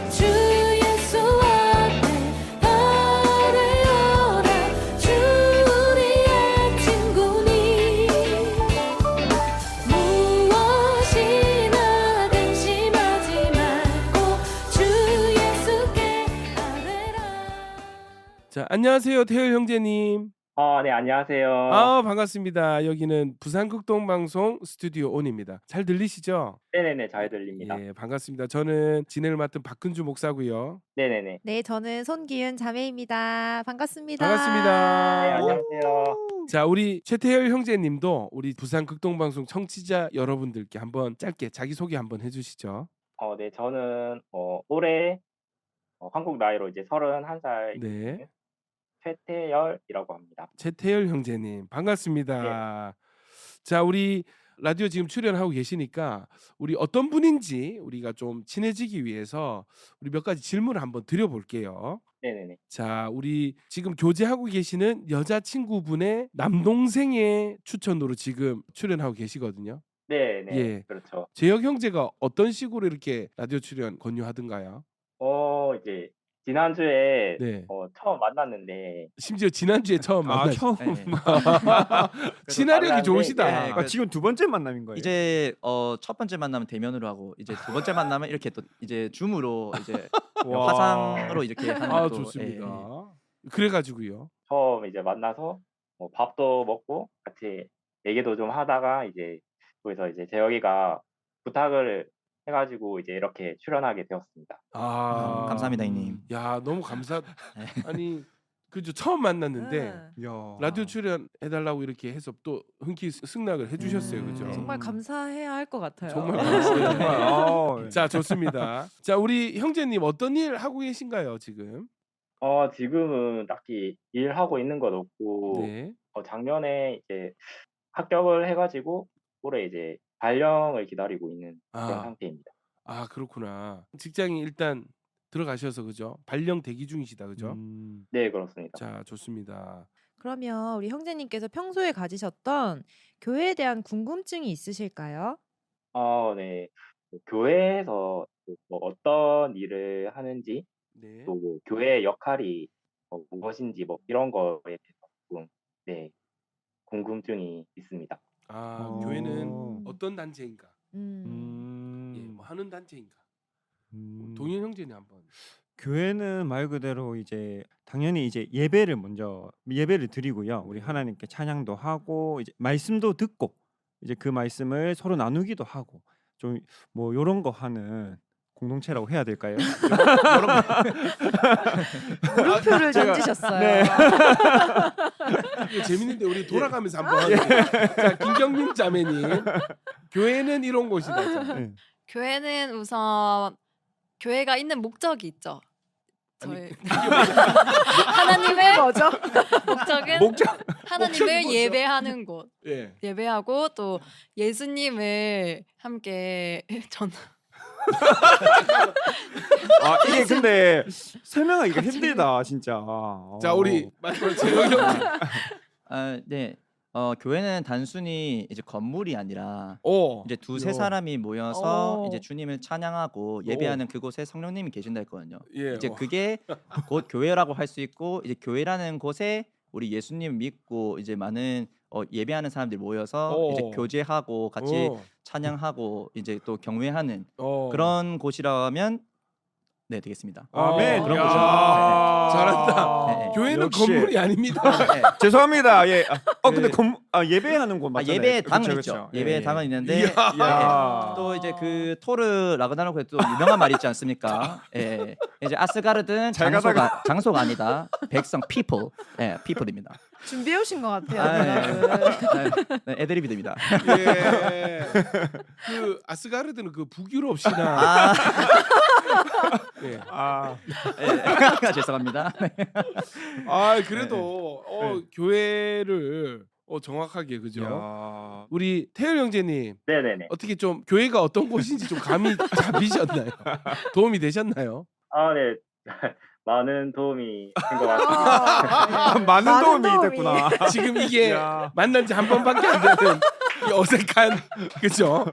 주 예수 앞에 아뢰어라 주 우리의 친구니 무엇이나 근심하지 말고 주 예수께 아뢰라 자, 안녕하세요. 태열 형제님. 네, 안녕하세요. 반갑습니다. 여기는 부산극동방송 스튜디오 온입니다. 잘 들리시죠? 네네네, 잘 들립니다. 예, 반갑습니다. 저는 진행을 맡은 박근주 목사고요. 네네네. 네, 저는 손기은 자매입니다. 반갑습니다. 반갑습니다. 네, 안녕하세요. 자, 우리 최태열 형제님도 우리 부산극동방송 청취자 여러분들께 한번 짧게 자기소개 한번 해주시죠. 네, 저는 올해 한국 나이로 이제 31살 네, 최태열이라고 합니다. 최태열 형제님 반갑습니다. 자, 우리 라디오 지금 출연하고 계시니까 우리 어떤 분인지 우리가 좀 친해지기 위해서 우리 몇 가지 질문을 한번 드려볼게요. 네네네. 자, 우리 지금 교제하고 계시는 여자친구분의 남동생의 추천으로 지금 출연하고 계시거든요. 네네. 예. 그렇죠. 재혁 형제가 어떤 식으로 이렇게 라디오 출연 권유하던가요? 이제 지난주에 네. 처음 만났는데 심지어 지난주에 처음 아, 만났. 처음. 네. 친화력이 만났는데, 좋으시다. 네, 아, 지금 두 번째 만남인 거예요. 이제 첫 번째 만남은 대면으로 하고 이제 두 번째 만남은 이렇게 또 이제 줌으로 이제 와. 화상으로 이렇게 하는 아, 것도, 좋습니다. 예. 그래가지고요. 처음 이제 만나서 밥도 먹고 같이 얘기도 좀 하다가 이제 거기서 이제 재혁이가 부탁을 해가지고 이제 이렇게 출연하게 되었습니다. 감사합니다, 형님. 야, 너무 감사. 네. 아니, 그죠, 처음 만났는데 응. 야. 라디오 출연 해달라고 이렇게 해서 또 흔쾌히 승낙을 해주셨어요, 그죠? 정말 감사해야 할 것 같아요. 정말 감사해요. 정말. 아, 자, 좋습니다. 자, 우리 형제님 어떤 일 하고 계신가요, 지금? 지금은 딱히 일하고 있는 건 없고 네. 작년에 이제 합격을 해가지고 올해 이제 발령을 기다리고 있는 그런 아, 상태입니다. 그렇구나. 직장이 일단 들어가셔서 그죠? 발령 대기 중이시다, 그죠? 네, 그렇습니다. 자, 좋습니다. 그러면 우리 형제님께서 평소에 가지셨던 교회에 대한 궁금증이 있으실까요? 네. 교회에서 뭐 어떤 일을 하는지 네. 또 뭐 교회의 역할이 무엇인지 뭐 이런 거에 대해서 조금 궁금증이 있습니다. 교회는 어떤 단체인가? 예, 뭐 하는 단체인가? 동현 형제는 한번. 교회는 말 그대로 이제 당연히 이제 예배를 먼저 예배를 드리고요. 우리 하나님께 찬양도 하고 이제 말씀도 듣고 이제 그 말씀을 서로 나누기도 하고 좀 뭐 요런 거 하는 공동체라고 해야 될까요? 물음표를 제가- 던지셨어요. 네. 이거 재밌는데 우리 돌아가면서 한번. 자, 김경민 자매님. 교회는 이런 곳이다. 자. 네. 교회는 우선 교회가 있는 목적이 있죠. 아니, 저희 하나님의 뭐죠? 목적은 목적. 하나님을 목적이 뭐죠? 예배하는 곳. 예. 예배하고 또 예수님을 함께 아 이게 근데 설명하기가 힘들다 진짜. 자, 우리 마지막으로 재혁이 형. 네. 교회는 단순히 이제 건물이 아니라 이제 두세 요. 사람이 모여서 오. 이제 주님을 찬양하고 예배하는 그곳에 성령님이 계신다 했거든요. 예. 이제 그게 곧 교회라고 할 수 있고 이제 교회라는 곳에 우리 예수님 믿고 이제 많은 예배하는 사람들이 모여서 이제 교제하고 같이 찬양하고 이제 또 경외하는 그런 곳이라면 네 되겠습니다. 아멘. 그런 야. 곳이요. 잘한다. 네, 네. 교회는 역시. 건물이 아닙니다. 네. 죄송합니다. 예. 근데 네. 예배하는 곳 맞잖아요. 예배의 당은 그쵸, 있죠. 그쵸. 예배의 예. 당은 있는데 이야. 또 이제 그 토르 라그나로크에 또 유명한 말이 있지 않습니까? 예. 이제 아스가르드는 잘 가다가. 장소가 아니다. 백성 people. 예, people입니다. 준비해 오신 것 같아요. 네, 애드리브입니다. 예. 그 아스가르드는 그 북유럽 신화. 아, 예. 예. 죄송합니다. 그래도 교회를 정확하게 그죠? 우리 태열 형제님 네네네. 어떻게 좀 교회가 어떤 곳인지 좀 감이 잡히셨나요? 도움이 되셨나요? 네. 많은 도움이 된 것 같습니다. 많은 도움이 됐구나. 지금 이게 야. 만난 지 한 번밖에 안 되는 이 어색한 그죠?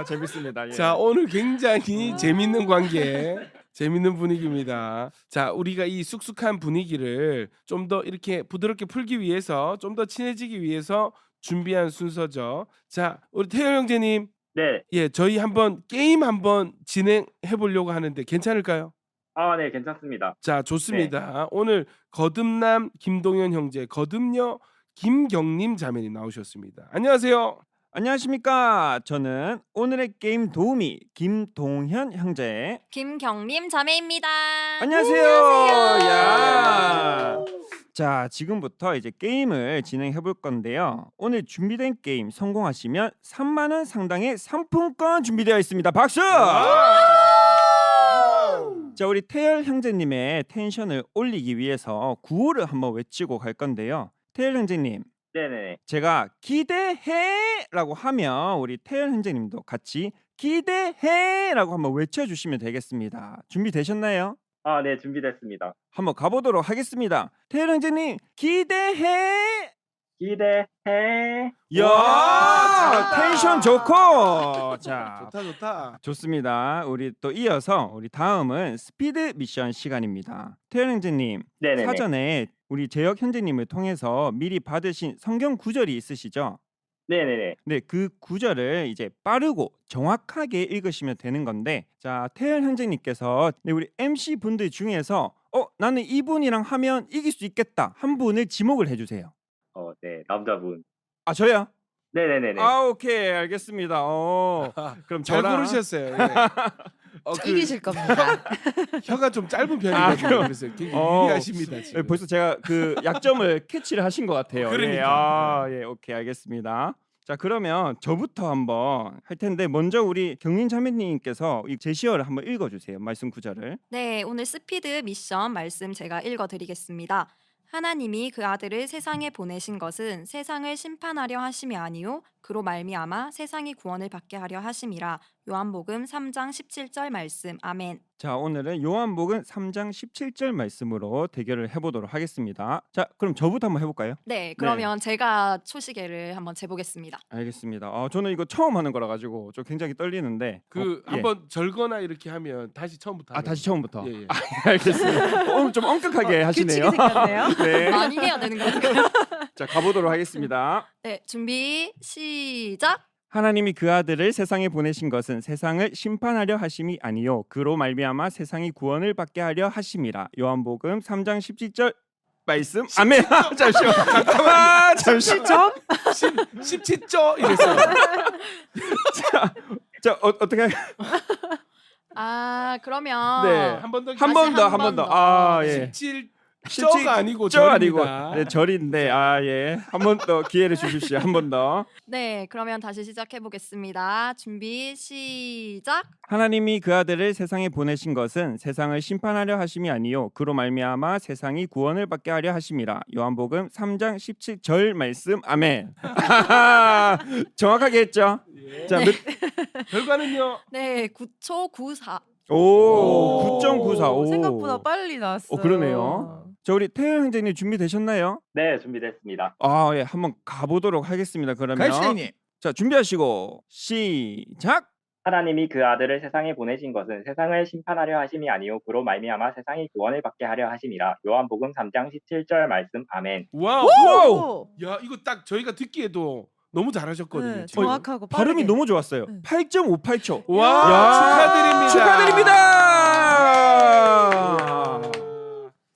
재밌습니다. 예. 자, 오늘 굉장히 재밌는 관계, 재밌는 분위기입니다. 자, 우리가 이 쑥쑥한 분위기를 좀 더 이렇게 부드럽게 풀기 위해서 좀 더 친해지기 위해서 준비한 순서죠. 자, 우리 태열 형제님, 네. 예, 저희 한번 게임 한번 진행해 보려고 하는데 괜찮을까요? 네, 괜찮습니다. 자, 좋습니다. 오늘 거듭남 김동현 형제, 거듭녀 김경림 자매님 나오셨습니다. 안녕하세요. 안녕하십니까? 저는 오늘의 게임 도우미 김동현 형제. 김경림 자매입니다. 안녕하세요. 야. 자, 지금부터 이제 게임을 진행해 볼 건데요. 오늘 준비된 게임 성공하시면 3만 원 상당의 상품권 준비되어 있습니다. 박수! 자, 우리 태열 형제님의 텐션을 올리기 위해서 구호를 한번 외치고 갈 건데요. 태열 형제님, 네네. 제가 기대해라고 하면 우리 태열 형제님도 같이 기대해라고 한번 외쳐주시면 되겠습니다. 준비되셨나요? 네, 준비됐습니다. 한번 가보도록 하겠습니다. 태열 형제님 기대해. 기대해. 야, 텐션 좋고. 자, 좋다. 좋습니다. 우리 또 이어서 우리 다음은 스피드 미션 시간입니다. 태열 형제님, 네네네. 사전에 우리 재혁 형제님을 통해서 미리 받으신 성경 구절이 있으시죠? 네네네. 네, 그 구절을 이제 빠르고 정확하게 읽으시면 되는 건데, 자, 태열 형제님께서 우리 MC 분들 중에서 나는 이분이랑 하면 이길 수 있겠다 한 분을 지목을 해주세요. 네, 남자분. 저요? 네네네네. 오케이, 알겠습니다. 그럼 잘 저랑 고르셨어요. 예. 이기실 겁니다. 혀가 좀 짧은 편이거든요. 그럼. 그래서 굉장히 유리하십니다. 네, 지금. 벌써 제가 그 약점을 캐치를 하신 것 같아요. 그러니까. 예, 오케이, 알겠습니다. 자, 그러면 저부터 한번 할 텐데 먼저 우리 경민 자매님께서 이 제시어를 한번 읽어주세요. 말씀 구절을. 네, 오늘 스피드 미션 말씀 제가 읽어드리겠습니다. 하나님이 그 아들을 세상에 보내신 것은 세상을 심판하려 하심이 아니요 그로 말미암아 세상이 구원을 받게 하려 하심이라. 요한복음 3장 17절 말씀. 아멘. 자, 오늘은 요한복음 3장 17절 말씀으로 대결을 해보도록 하겠습니다. 자, 그럼 저부터 한번 해볼까요? 네, 그러면 제가 초시계를 한번 재보겠습니다. 알겠습니다. 저는 이거 처음 하는 거라 가지고 좀 굉장히 떨리는데 그 예. 한번 절거나 이렇게 하면 다시 처음부터. 하면 다시 처음부터. 예, 예. 알겠습니다. 오늘 좀 엄격하게 하시네요. 규칙이 생겼네요. 네. 많이 해야 되는 거니까요. 자, 가보도록 하겠습니다. 네, 준비 시작. 하나님이 그 아들을 세상에 보내신 것은 세상을 심판하려 하심이 아니요 그로 말미암아 세상이 구원을 받게 하려 하심이라. 요한복음 3장 17절 말씀. 아멘. 잠시만. 잠깐만. 잠시만. 17조 이랬어요. 자, 어떻게 그러면 네. 한 번 더. 한 번 더, 한 번 더. 예. 17조가 아니고 저 아니고 절입니다. 네, 절인데 예. 한 번 더 기회를 주십시오. 한 번 더. 네, 그러면 다시 시작해 보겠습니다. 준비 시작. 하나님이 그 아들을 세상에 보내신 것은 세상을 심판하려 하심이 아니요 그로 말미암아 세상이 구원을 받게 하려 하심이라. 요한복음 3장 17절 말씀. 아멘. 정확하게 했죠? 예. 자, 결과는요? 네, 9초 94. 오, 9.94. 오. 생각보다 빨리 나왔어요. 그러네요. 자, 우리 태영 형제님 준비되셨나요? 네, 준비됐습니다. 아, 예, 한번 가보도록 하겠습니다. 그러면 가이스님. 자, 준비하시고 시작. 하나님이 그 아들을 세상에 보내신 것은 세상을 심판하려 하심이 아니요 그로 말미암아 세상이 구원을 받게 하려 하심이라. 요한복음 3장 17절 말씀. 아멘. 와우. 와우! 야, 이거 딱 저희가 듣기에도 너무 잘하셨거든요. 네, 지금. 정확하고 발음이 빠르게. 너무 좋았어요. 8.58초. 와, 축하드립니다.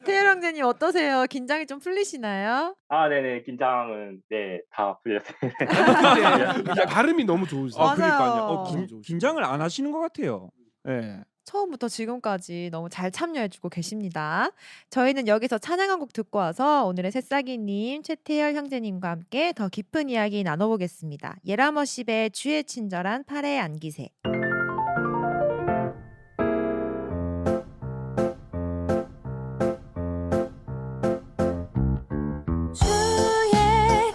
태열 형제님 어떠세요? 긴장이 좀 풀리시나요? 아, 네네. 긴장은 네, 다 풀렸어요. 근데 발음이 너무 좋으세요. 아, 그러니까요. 맞아요. 긴장을 안 하시는 것 같아요. 예. 처음부터 지금까지 너무 잘 참여해주고 계십니다. 저희는 여기서 찬양 한 곡 듣고 와서 오늘의 새싹이님, 최태열 형제님과 함께 더 깊은 이야기 나눠보겠습니다. 예라머십의 주의 친절한 팔에 안기세. 주의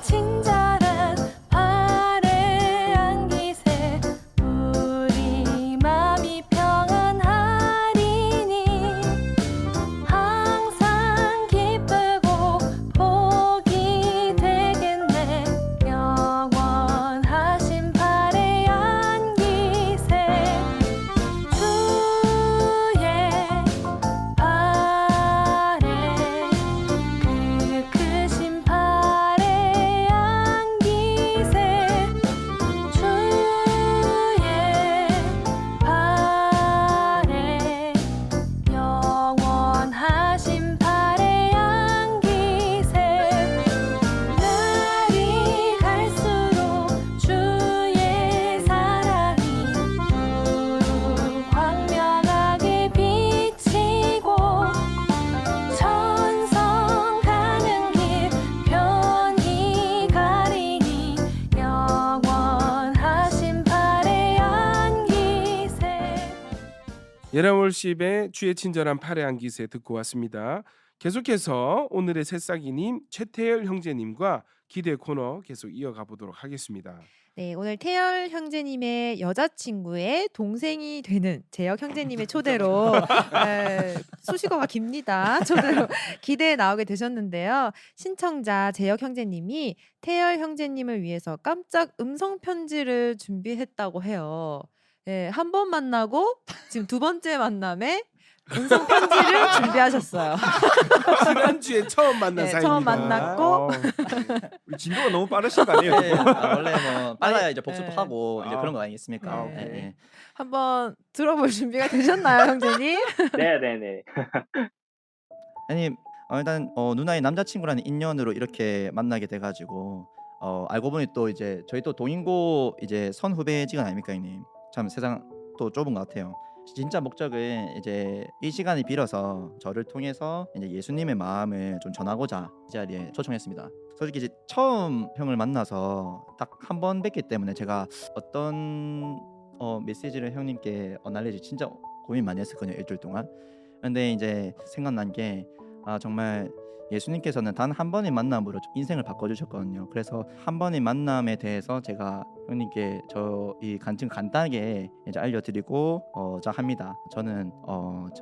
친절한 팔에 안기세 우리 맘이 평안하리니 항상 기쁘고 복이 되겠네 영원하신 팔에 안기세 주의 팔에 그 크신 팔에 안기세 주의 팔에 영원하신 팔에 안기세 날이 갈수록 주의 사랑이 두루 광명하게 비치고 천성 가는 길 편히 가리니 영원하신 팔에 안기세. 예라월십의 주의 친절한 팔에 안기세 듣고 왔습니다. 계속해서 오늘의 새싹이님 최태열 형제님과 기대 코너 계속 이어가 보도록 하겠습니다. 네, 오늘 태열 형제님의 여자친구의 동생이 되는 재혁 형제님의 초대로 수식어가 깁니다. 초대로 기대에 나오게 되셨는데요. 신청자 재혁 형제님이 태열 형제님을 위해서 깜짝 음성 편지를 준비했다고 해요. 네, 한 번 만나고 지금 두 번째 만남에 음성 편지를 준비하셨어요. 지난주에 처음 만난 네, 사이입니다. 처음 만났고 우리 진도가 너무 빠르신 거 아니에요? 네, 원래 뭐 빨라야 이제 복습도 네. 하고 이제 그런 거 아니겠습니까? 네. 네. 한번 들어볼 준비가 되셨나요, 형제님? 네네네. 아니 일단 누나의 남자친구라는 인연으로 이렇게 만나게 돼가지고 알고 보니 또 이제 저희 또 동인고 이제 선후배지간 아닙니까, 형님? 참 세상 또 좁은 것 같아요. 진짜 목적은 이제 이 시간을 빌어서 저를 통해서 이제 예수님의 마음을 좀 전하고자 이 자리에 초청했습니다. 솔직히 이제 처음 형을 만나서 딱 한 번 뵙기 때문에 제가 어떤 메시지를 형님께 날릴지 진짜 고민 많이 했었거든요, 일주일 동안. 근데 이제 생각난 게 정말 예수님께서는 단 한 번의 만남으로 인생을 바꿔주셨거든요. 그래서 한 번의 만남에 대해서 제가 형님께 이 간증 간단하게 이제 알려드리고 자 합니다. 저는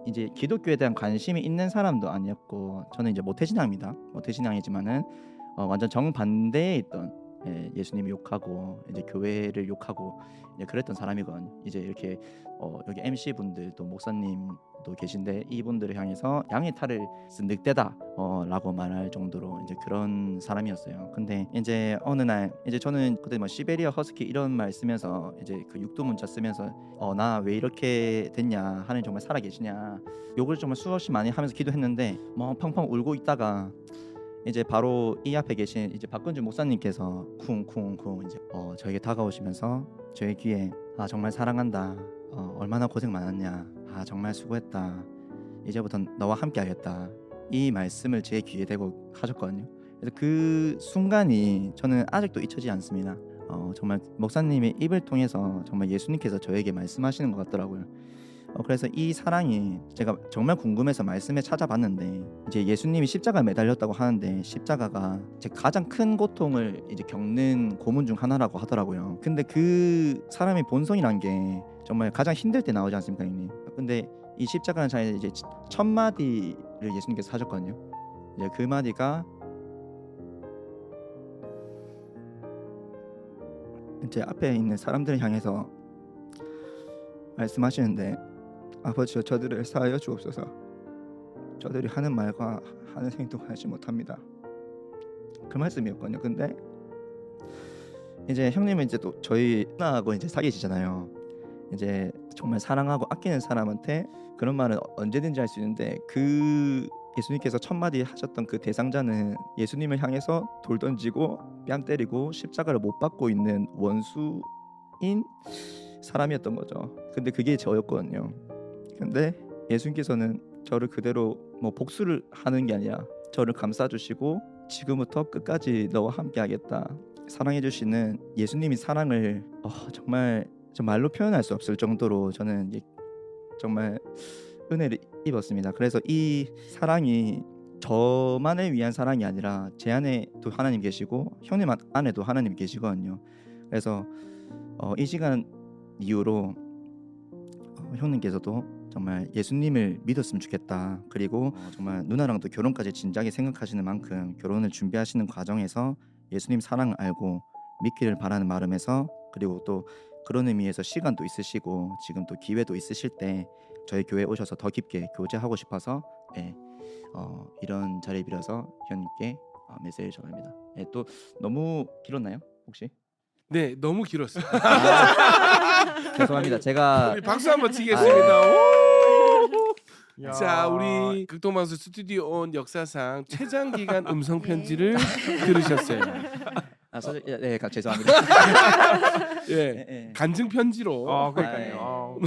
이제 기독교에 대한 관심이 있는 사람도 아니었고 저는 이제 모태신앙입니다. 모태신앙이지만은 완전 정반대에 있던 예수님을 욕하고 이제 교회를 욕하고 이제 그랬던 사람이거든요. 이제 이렇게 여기 MC 분들도 목사님도 계신데 이분들을 향해서 양의 탈을 쓴 늑대다 라고 말할 정도로 이제 그런 사람이었어요. 근데 이제 어느 날 이제 저는 그때 뭐 시베리아 허스키 이런 말 쓰면서 이제 그 육두문자 쓰면서 나 왜 이렇게 됐냐, 하나님 정말 살아 계시냐, 욕을 정말 수없이 많이 하면서 기도했는데 뭐 펑펑 울고 있다가 이제 바로 이 앞에 계신 이제 박건주 목사님께서 쿵쿵쿵 이제 저에게 다가오시면서 저의 귀에 정말 사랑한다, 얼마나 고생 많았냐, 정말 수고했다, 이제부터 너와 함께 하겠다, 이 말씀을 제 귀에 대고 하셨거든요. 그래서 그 순간이 저는 아직도 잊혀지지 않습니다. 정말 목사님의 입을 통해서 정말 예수님께서 저에게 말씀하시는 것 같더라고요. 그래서 이 사랑이 제가 정말 궁금해서 말씀에 찾아봤는데 이제 예수님이 십자가에 매달렸다고 하는데 십자가가 이제 가장 큰 고통을 이제 겪는 고문 중 하나라고 하더라고요. 근데 그 사람의 본성이란 게 정말 가장 힘들 때 나오지 않습니까, 형님? 근데 이 십자가는 잘 이제 1000마디를 예수님께서 하셨거든요. 이제 그 마디가 이제 앞에 있는 사람들을 향해서 말씀하시는데 아버지여 저들을 사하여 주옵소서. 저들이 하는 말과 하는 행동을 하지 못합니다. 그 말씀이었거든요. 근데 이제 형님은 이제 또 저희 누나하고 이제 사귀시잖아요. 이제 정말 사랑하고 아끼는 사람한테 그런 말은 언제든지 할 수 있는데 그 예수님께서 1000마디 하셨던 그 대상자는 예수님을 향해서 돌 던지고 뺨 때리고 십자가를 못 받고 있는 원수인 사람이었던 거죠. 근데 그게 저였거든요. 근데 예수님께서는 저를 그대로 뭐 복수를 하는 게 아니라 저를 감싸주시고 지금부터 끝까지 너와 함께 하겠다 사랑해 주시는 예수님이 사랑을 정말 저 말로 표현할 수 없을 정도로 저는 정말 은혜를 입었습니다. 그래서 이 사랑이 저만을 위한 사랑이 아니라 제 안에도 하나님 계시고 형님 안에도 하나님 계시거든요. 그래서 이 시간 이후로 형님께서도 정말 예수님을 믿었으면 좋겠다. 그리고 정말 누나랑도 결혼까지 진작에 생각하시는 만큼 결혼을 준비하시는 과정에서 예수님 사랑을 알고 믿기를 바라는 마음에서 그리고 또 그런 의미에서 시간도 있으시고 지금 또 기회도 있으실 때 저희 교회에 오셔서 더 깊게 교제하고 싶어서 이런 자리를 빌어서 형님께 메시지를 전합니다. 또 너무 길었나요 혹시? 네, 너무 길었어요. 죄송합니다. 제가 우리 박수 한번 치겠습니다. 야. 자, 우리 극동방송 스튜디오 온 역사상 최장 기간 음성 편지를 들으셨어요. 네, 죄송합니다. 예, 간증 편지로. 그러니까요.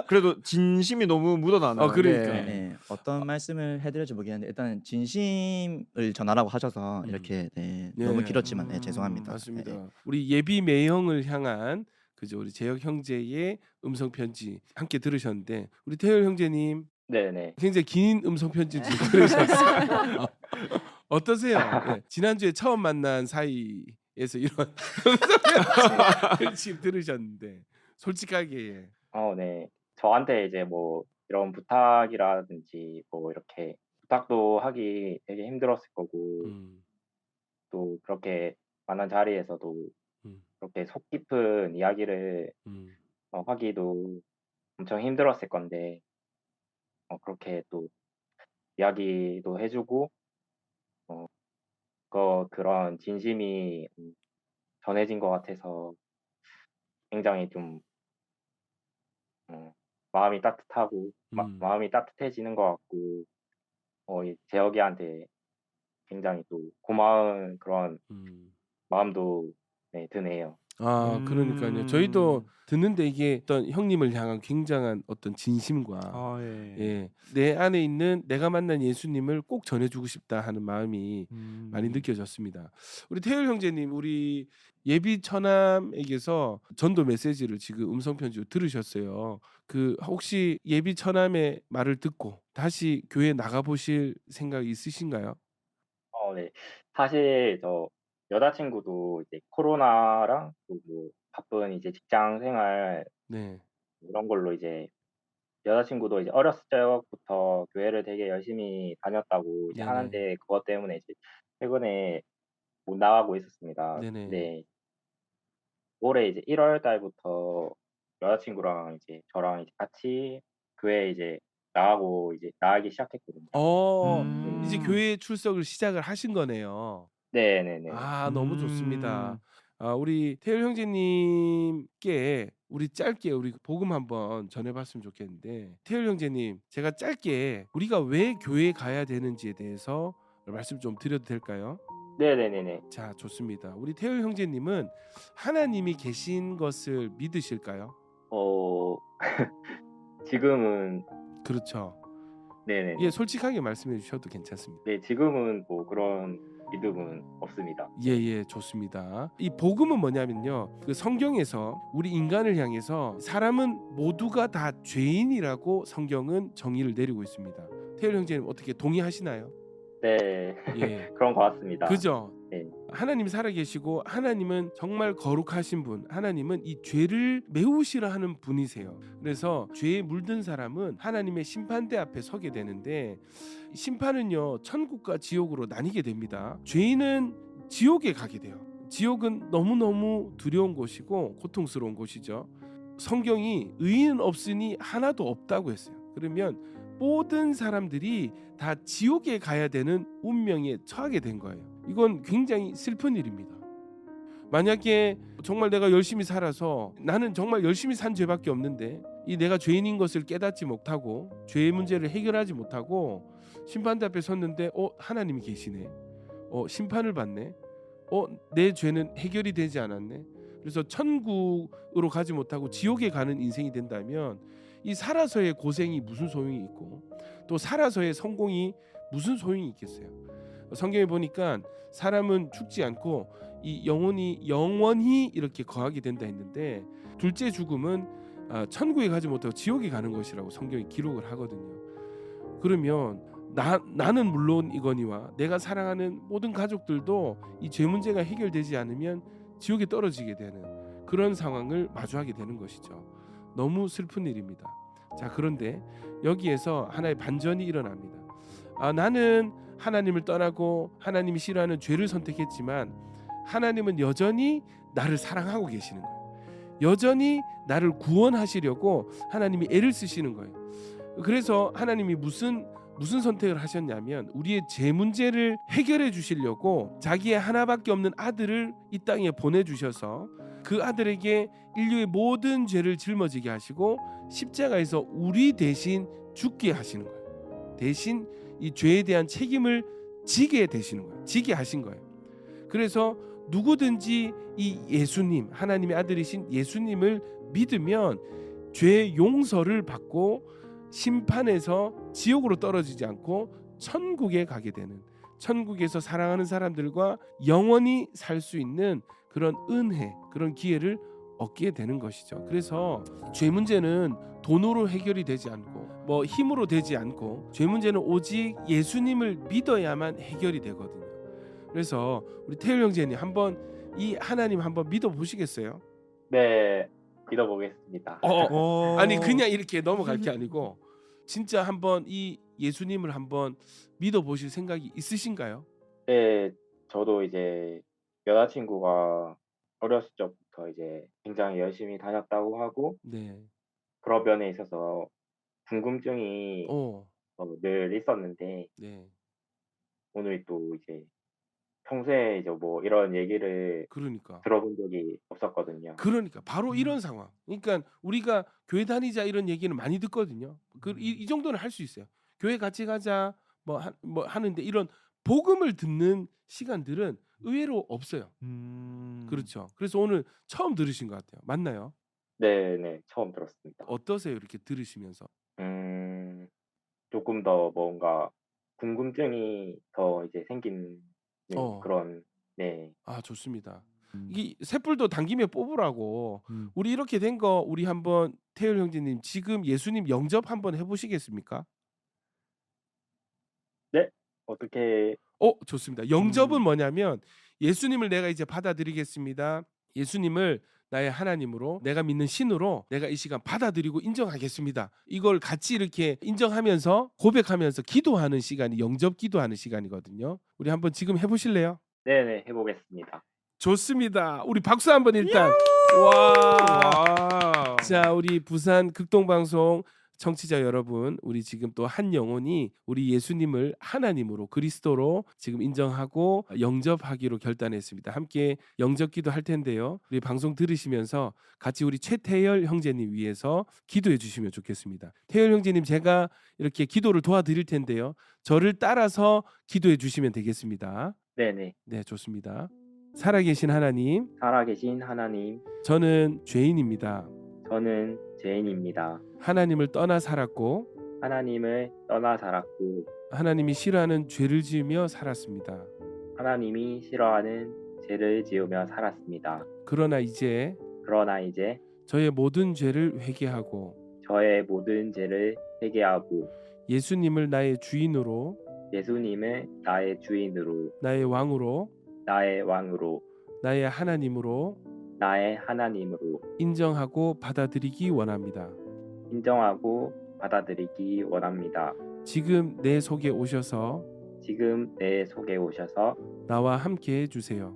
그래도 진심이 너무 묻어나네요. 그러니까. 네, 어떤 말씀을 해드릴지 모르겠는데 일단 진심을 전하라고 하셔서 이렇게 너무 길었지만 죄송합니다. 맞습니다. 우리 예비 매형을 향한 그죠 우리 재혁 형제의 음성 편지 함께 들으셨는데 우리 태열 형제님 네네. 굉장히 긴 음성 편지를 지금 들으셨어요. 어떠세요? 네, 지난주에 처음 만난 사이에서 이런 음성 편지를 지금 들으셨는데 솔직하게. 네. 저한테 이제 뭐 이런 부탁이라든지 뭐 이렇게 부탁도 하기 되게 힘들었을 거고 또 그렇게 만난 자리에서도 그렇게 속 깊은 이야기를 하기도 엄청 힘들었을 건데 그렇게 또 이야기도 해주고 그런 진심이 전해진 것 같아서 굉장히 좀 마음이 따뜻하고 마음이 따뜻해지는 것 같고 이 재혁이한테 굉장히 또 고마운 그런 마음도 드네요. 그러니까요. 저희도 듣는데 이게 어떤 형님을 향한 굉장한 어떤 진심과 내 안에 있는 내가 만난 예수님을 꼭 전해주고 싶다 하는 마음이 많이 느껴졌습니다. 우리 태율 형제님, 우리 예비 처남에게서 전도 메시지를 지금 음성 편지로 들으셨어요. 그 혹시 예비 처남의 말을 듣고 다시 교회 나가 보실 생각이 있으신가요? 네. 사실 저 여자친구도 이제 코로나랑 또 뭐 바쁜 이제 직장 생활 네. 이런 걸로 이제 여자친구도 이제 어렸을 적부터 교회를 되게 열심히 다녔다고 이제 네네. 하는데 그것 때문에 이제 최근에 못 나가고 있었습니다. 네네. 근데 올해 이제 1월 달부터 여자친구랑 이제 저랑 이제 같이 교회에 이제 나가기 시작했거든요. 이제 교회 출석을 시작을 하신 거네요. 네네네. 너무 좋습니다. 우리 태율 형제님께 우리 짧게 우리 복음 한번 전해봤으면 좋겠는데 태율 형제님, 제가 짧게 우리가 왜 교회에 가야 되는지에 대해서 말씀 좀 드려도 될까요? 네네네네. 자, 좋습니다. 우리 태율 형제님은 하나님이 계신 것을 믿으실까요? 지금은 그렇죠. 네네. 예, 솔직하게 말씀해 주셔도 괜찮습니다. 네, 지금은 뭐 그런 믿음은 없습니다. 예, 좋습니다. 이 복음은 뭐냐면요. 그 성경에서 우리 인간을 향해서 사람은 모두가 다 죄인이라고 성경은 정의를 내리고 있습니다. 태열 형제님 어떻게 동의하시나요? 네, 예. 그런 것 같습니다. 그죠? 네. 하나님 살아계시고 하나님은 정말 거룩하신 분, 하나님은 이 죄를 매우 싫어하는 분이세요. 그래서 죄에 물든 사람은 하나님의 심판대 앞에 서게 되는데 심판은요 천국과 지옥으로 나뉘게 됩니다. 죄인은 지옥에 가게 돼요. 지옥은 너무너무 두려운 곳이고 고통스러운 곳이죠. 성경이 의인 없으니 하나도 없다고 했어요. 그러면 모든 사람들이 다 지옥에 가야 되는 운명에 처하게 된 거예요. 이건 굉장히 슬픈 일입니다. 만약에 정말 내가 열심히 살아서 나는 정말 열심히 산 죄밖에 없는데 이 내가 죄인인 것을 깨닫지 못하고 죄의 문제를 해결하지 못하고 심판대 앞에 섰는데 하나님이 계시네. 심판을 받네. 내 죄는 해결이 되지 않았네. 그래서 천국으로 가지 못하고 지옥에 가는 인생이 된다면 이 살아서의 고생이 무슨 소용이 있고 또 살아서의 성공이 무슨 소용이 있겠어요. 성경에 보니까 사람은 죽지 않고 이 영원히 이렇게 거하게 된다 했는데 둘째 죽음은 천국에 가지 못하고 지옥에 가는 것이라고 성경이 기록을 하거든요. 그러면 나는 물론이거니와 내가 사랑하는 모든 가족들도 이 죄 문제가 해결되지 않으면 지옥에 떨어지게 되는 그런 상황을 마주하게 되는 것이죠. 너무 슬픈 일입니다. 자, 그런데 여기에서 하나의 반전이 일어납니다. 나는 하나님을 떠나고 하나님이 싫어하는 죄를 선택했지만 하나님은 여전히 나를 사랑하고 계시는 거예요. 여전히 나를 구원하시려고 하나님이 애를 쓰시는 거예요. 그래서 하나님이 무슨 선택을 하셨냐면 우리의 죄 문제를 해결해 주시려고 자기의 하나밖에 없는 아들을 이 땅에 보내주셔서 그 아들에게 인류의 모든 죄를 짊어지게 하시고 십자가에서 우리 대신 죽게 하시는 거예요. 대신 이 죄에 대한 책임을 지게 되시는 거예요. 지게 하신 거예요. 그래서 누구든지 이 예수님, 하나님의 아들이신 예수님을 믿으면 죄 용서를 받고 심판에서 지옥으로 떨어지지 않고 천국에 가게 되는, 천국에서 사랑하는 사람들과 영원히 살 수 있는 그런 은혜, 그런 기회를 얻게 되는 것이죠. 그래서 죄 문제는 돈으로 해결이 되지 않고 힘으로 되지 않고 죄 문제는 오직 예수님을 믿어야만 해결이 되거든요. 그래서 우리 태율 형제님 한번 이 하나님 한번 믿어 보시겠어요? 네, 믿어보겠습니다. 아니 그냥 이렇게 넘어갈 게 아니고 진짜 한번 이 예수님을 한번 믿어 보실 생각이 있으신가요? 네, 저도 이제 여자친구가 어렸을 적부터 이제 굉장히 열심히 다녔다고 하고 네. 그런 면에 있어서 궁금증이 늘 있었는데 네. 오늘 또 이제 평소에 이제 이런 얘기를 그러니까 들어본 적이 없었거든요. 그러니까 바로 이런 상황. 그러니까 우리가 교회 다니자 이런 얘기는 많이 듣거든요. 이 정도는 할 수 있어요. 교회 같이 가자 하는데 이런 복음을 듣는 시간들은 의외로 없어요. 그렇죠. 그래서 오늘 처음 들으신 것 같아요. 맞나요? 네, 처음 들었습니다. 어떠세요? 이렇게 들으시면서? 조금 더 뭔가 궁금증이 더 이제 생기는 그런 네. 좋습니다. 이 셋불도 당김에 뽑으라고. 우리 이렇게 된 거 우리 한번 태율 형제님 지금 예수님 영접 한번 해보시겠습니까? 네, 어떻게? 좋습니다. 영접은 뭐냐면 예수님을 내가 이제 받아들이겠습니다. 예수님을 나의 하나님으로 내가 믿는 신으로 내가 이 시간 받아들이고 인정하겠습니다. 이걸 같이 이렇게 인정하면서 고백하면서 기도하는 시간이 영접 기도하는 시간이거든요. 우리 한번 지금 해보실래요? 네, 해보겠습니다. 좋습니다. 우리 박수 한번 일단. 와. 자, 우리 부산 극동방송 청취자 여러분, 우리 지금 또 한 영혼이 우리 예수님을 하나님으로 그리스도로 지금 인정하고 영접하기로 결단했습니다. 함께 영접기도 할 텐데요. 우리 방송 들으시면서 같이 우리 최태열 형제님 위해서 기도해 주시면 좋겠습니다. 태열 형제님, 제가 이렇게 기도를 도와드릴 텐데요. 저를 따라서 기도해 주시면 되겠습니다. 네, 좋습니다. 살아계신 하나님, 저는 죄인입니다. 저는 죄인입니다. 하나님을 떠나 살았고 하나님이 싫어하는 하나님이 싫어하는 죄를 지으며 살았습니다. 하나님이 싫어하는 죄를 지으며 살았습니다. 그러나 이제 저의 모든 죄를 회개하고 모든 죄를 회개하고 예수님을 나의 주인으로 예수님을 나의 주인으로 나의 왕으로 나의 하나님으로 인정하고 받아들이기 원합니다. 지금 내 속에 오셔서 나와 함께 해주세요.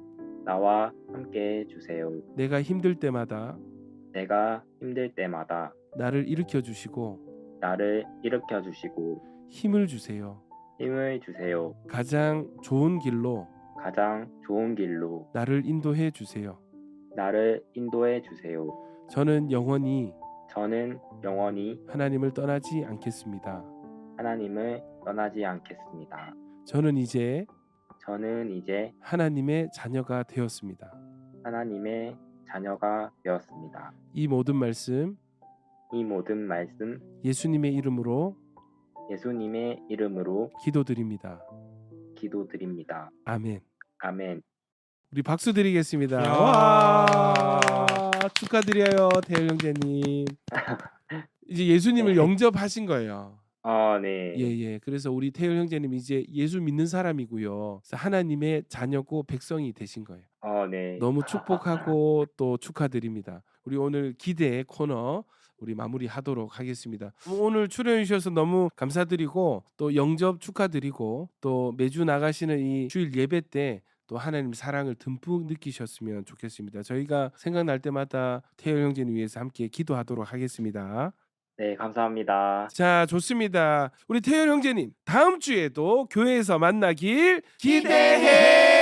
내가 힘들 때마다 나를 일으켜 주시고 힘을 주세요. 가장 좋은 길로 나를 인도해 주세요. 저는 영원히 하나님을 떠나지 않겠습니다. 저는 이제 하나님의 자녀가 되었습니다. 이 모든 말씀 예수님의 이름으로 기도드립니다. 아멘. 우리 박수 드리겠습니다. 야. 와, 축하드려요, 태열 형제님. 이제 예수님을 영접하신 거예요. 네. 예. 그래서 우리 태열 형제님 이제 예수 믿는 사람이고요. 그래서 하나님의 자녀고 백성이 되신 거예요. 네. 너무 축복하고 또 축하드립니다. 우리 오늘 기대 코너 우리 마무리하도록 하겠습니다. 오늘 출연해 주셔서 너무 감사드리고 또 영접 축하드리고 또 매주 나가시는 이 주일 예배 때 또 하나님 사랑을 듬뿍 느끼셨으면 좋겠습니다. 저희가 생각날 때마다 태열 형제님 위해서 함께 기도하도록 하겠습니다. 네, 감사합니다. 자, 좋습니다. 우리 태열 형제님 다음 주에도 교회에서 만나길 기대해.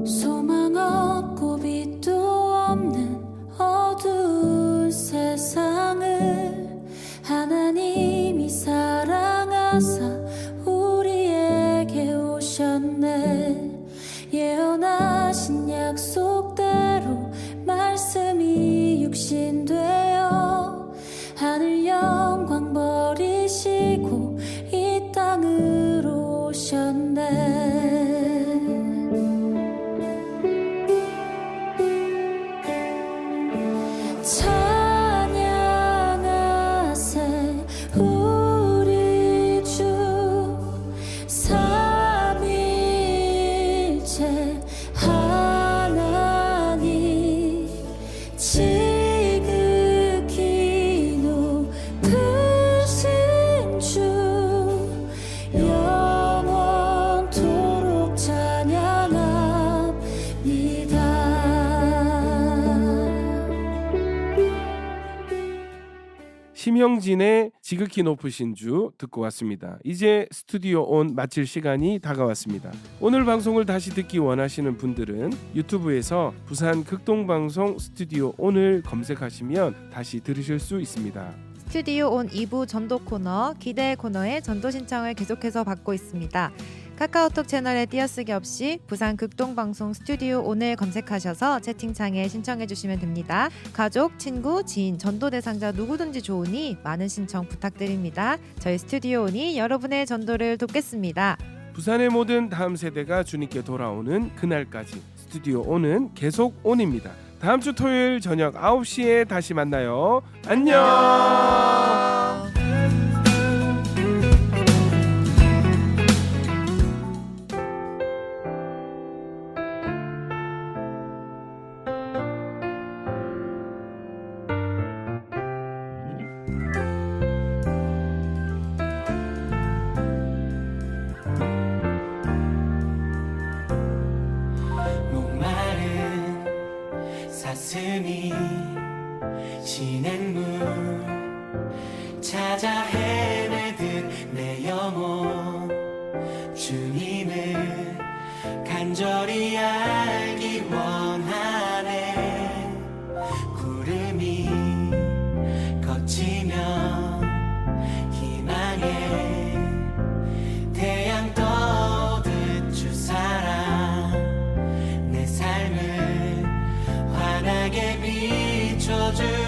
소망 없고 빛도 없는 어두운 세상을 하나님이 사랑하사 우리에게 오셨네. 예언하신 약속대로 말씀이 육신되어 하늘 영광 버리시고 이 땅으로 오셨네. 찬양하세 우리 주 삼위일체 하나님 지극히 높으신 주 영원토록 찬양합니다. 심형진의 지극히 높으신 주 듣고 왔습니다. 이제 스튜디오 온 마칠 시간이 다가왔습니다. 오늘 방송을 다시 듣기 원하시는 분들은 유튜브에서 부산 극동방송 스튜디오 온을 검색하시면 다시 들으실 수 있습니다. 스튜디오 온 2부 전도 코너 기대 코너의 전도 신청을 계속해서 받고 있습니다. 카카오톡 채널에 띄어쓰기 없이 부산 극동방송 스튜디오 온을 검색하셔서 채팅창에 신청해 주시면 됩니다. 가족, 친구, 지인, 전도 대상자 누구든지 좋으니 많은 신청 부탁드립니다. 저희 스튜디오 온이 여러분의 전도를 돕겠습니다. 부산의 모든 다음 세대가 주님께 돌아오는 그날까지 스튜디오 온은 계속 온입니다. 다음 주 토요일 저녁 9시에 다시 만나요. 안녕. 목마른 사슴이 시냇물 찾아 헤매듯 내 영혼 주님을 간절히 알기 원하네. 구름이 걷히면 희망의 태양 떠듯 주 사랑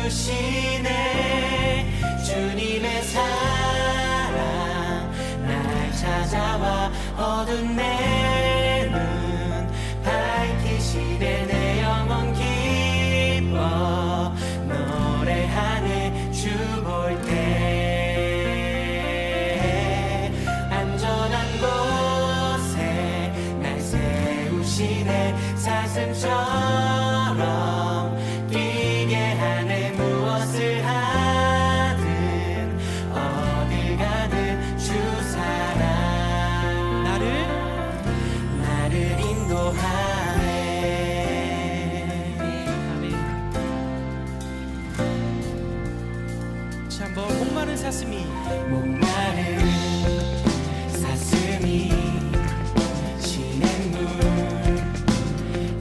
주시네. 주님의 사랑 날 찾아와 어두운 내 눈 밝히시네. 내 영혼 기뻐 노래하네. 주 볼 때 안전한 곳에 날 세우시네. 사슴처럼 뛰게 하네. 무엇을 하든 어딜 가든 주 사랑 나를 인도하네. 자, 한번 목마른 사슴이 시냇물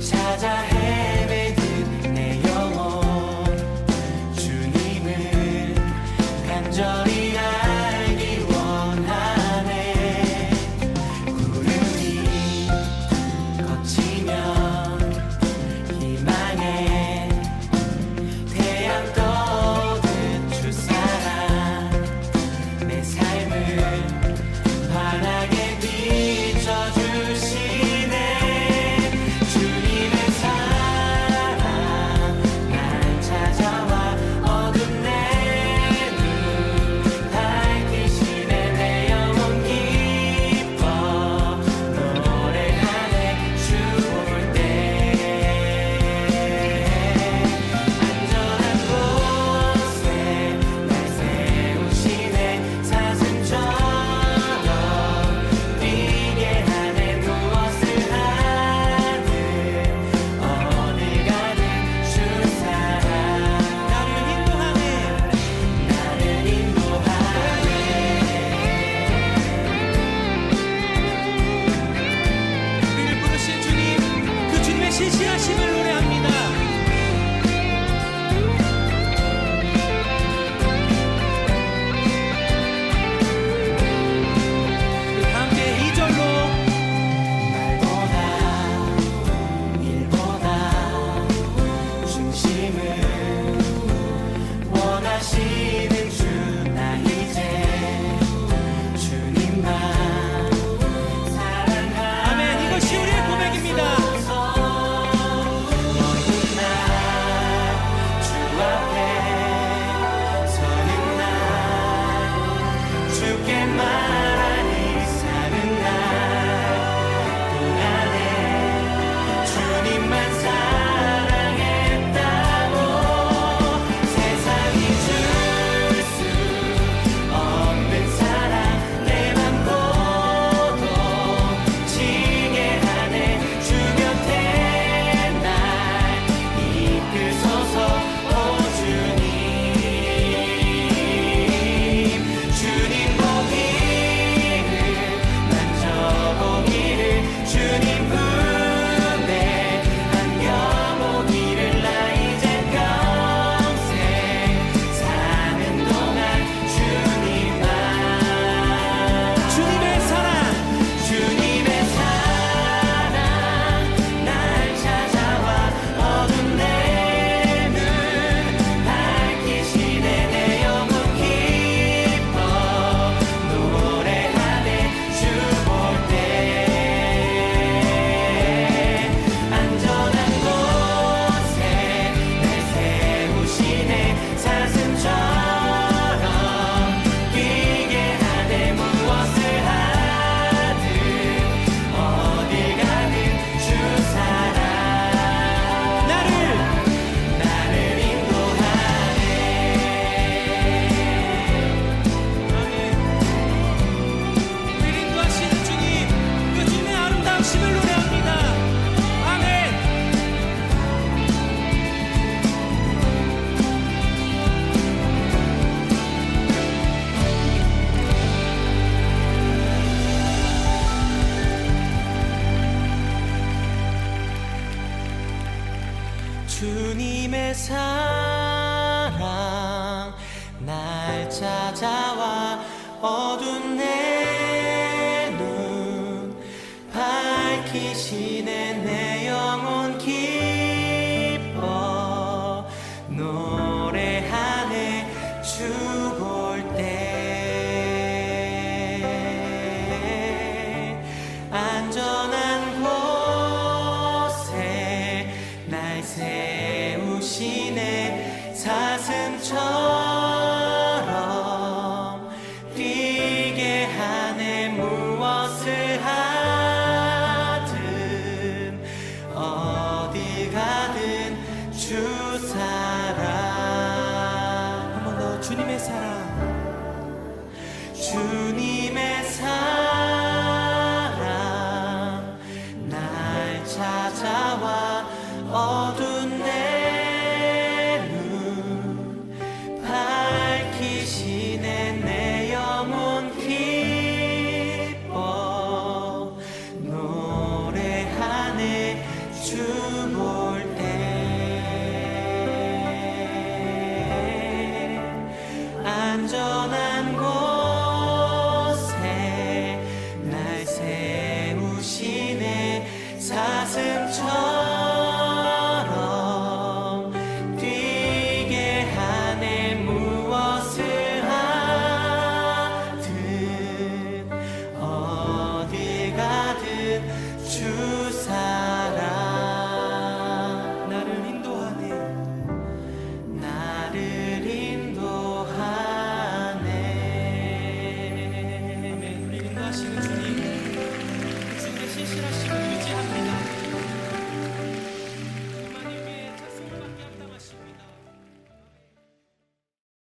찾아 헤매는 내 영혼 주님을 간절히 알기 원하네. 구름이 걷히면 희망에 태양 떠오른 주 사랑 내 삶을 환하게 비춰주시네. 주님의 사랑 날 찾아와 어두운 내 눈 밝히시네. 내 영혼 기뻐 노래하네. 주 볼 때 안전한 곳에 날 세우시네. 사슴처럼 뛰게 하네. 무엇을 하든 어딜 가든 주 사랑 나를 인도하네. 우리를 부르신 주님, 그 주님의 신실하심을 노래합니다. 다 함께 2절로 말보다 일보다 중심을 원하시는 주 나 이제 주님만 사랑하는 아멘. 이것이 우리의 고백입니다. 모든 날 주 앞에 서는 날 주께 말하니 사는 날 동안에 주님만 사랑했다고 세상이 줄 수 없는 사랑 내 맘 고동치게 하네. 주 곁에 날 이끄소서 오 주님. 주님 보기를 만져보기를 주님 품에 안겨보기를 나 이제 평생 사는 동안 주님만 주님의 사랑 날 찾아와 어두운 내 눈 밝히시네. 내 영혼 기뻐 노래하네. 주 볼 때 안전한 곳에 날 세우시네. 사슴처럼 뛰게 하네. 무엇을 하든 어딜 가든 주 사랑 나를 인도하네. 우리를 인도하시는 주님, 그 주님의 아름다우심을 노래합니다. 아멘. 주님의 사랑 날 찾아와 어두운 내 눈 밝히시네. 내 영혼 기뻐 노래 사슴처럼 뛰게 하네. 무엇을 하든 어디 가든 주 사랑. 한 번 더. 주님의 사랑, 주님의 사랑 날 찾아와 어두운 내 눈 밝히시네. 내 영혼 기뻐 노래하네. 주 볼 때 안전한 곳에 날 세우시네. 사슴처럼 뛰게 하네. 무엇을 하든 어디 가든 주 사랑 나를 인도하네. 나를 인도하네. 아멘. 우리 인도하시는 주님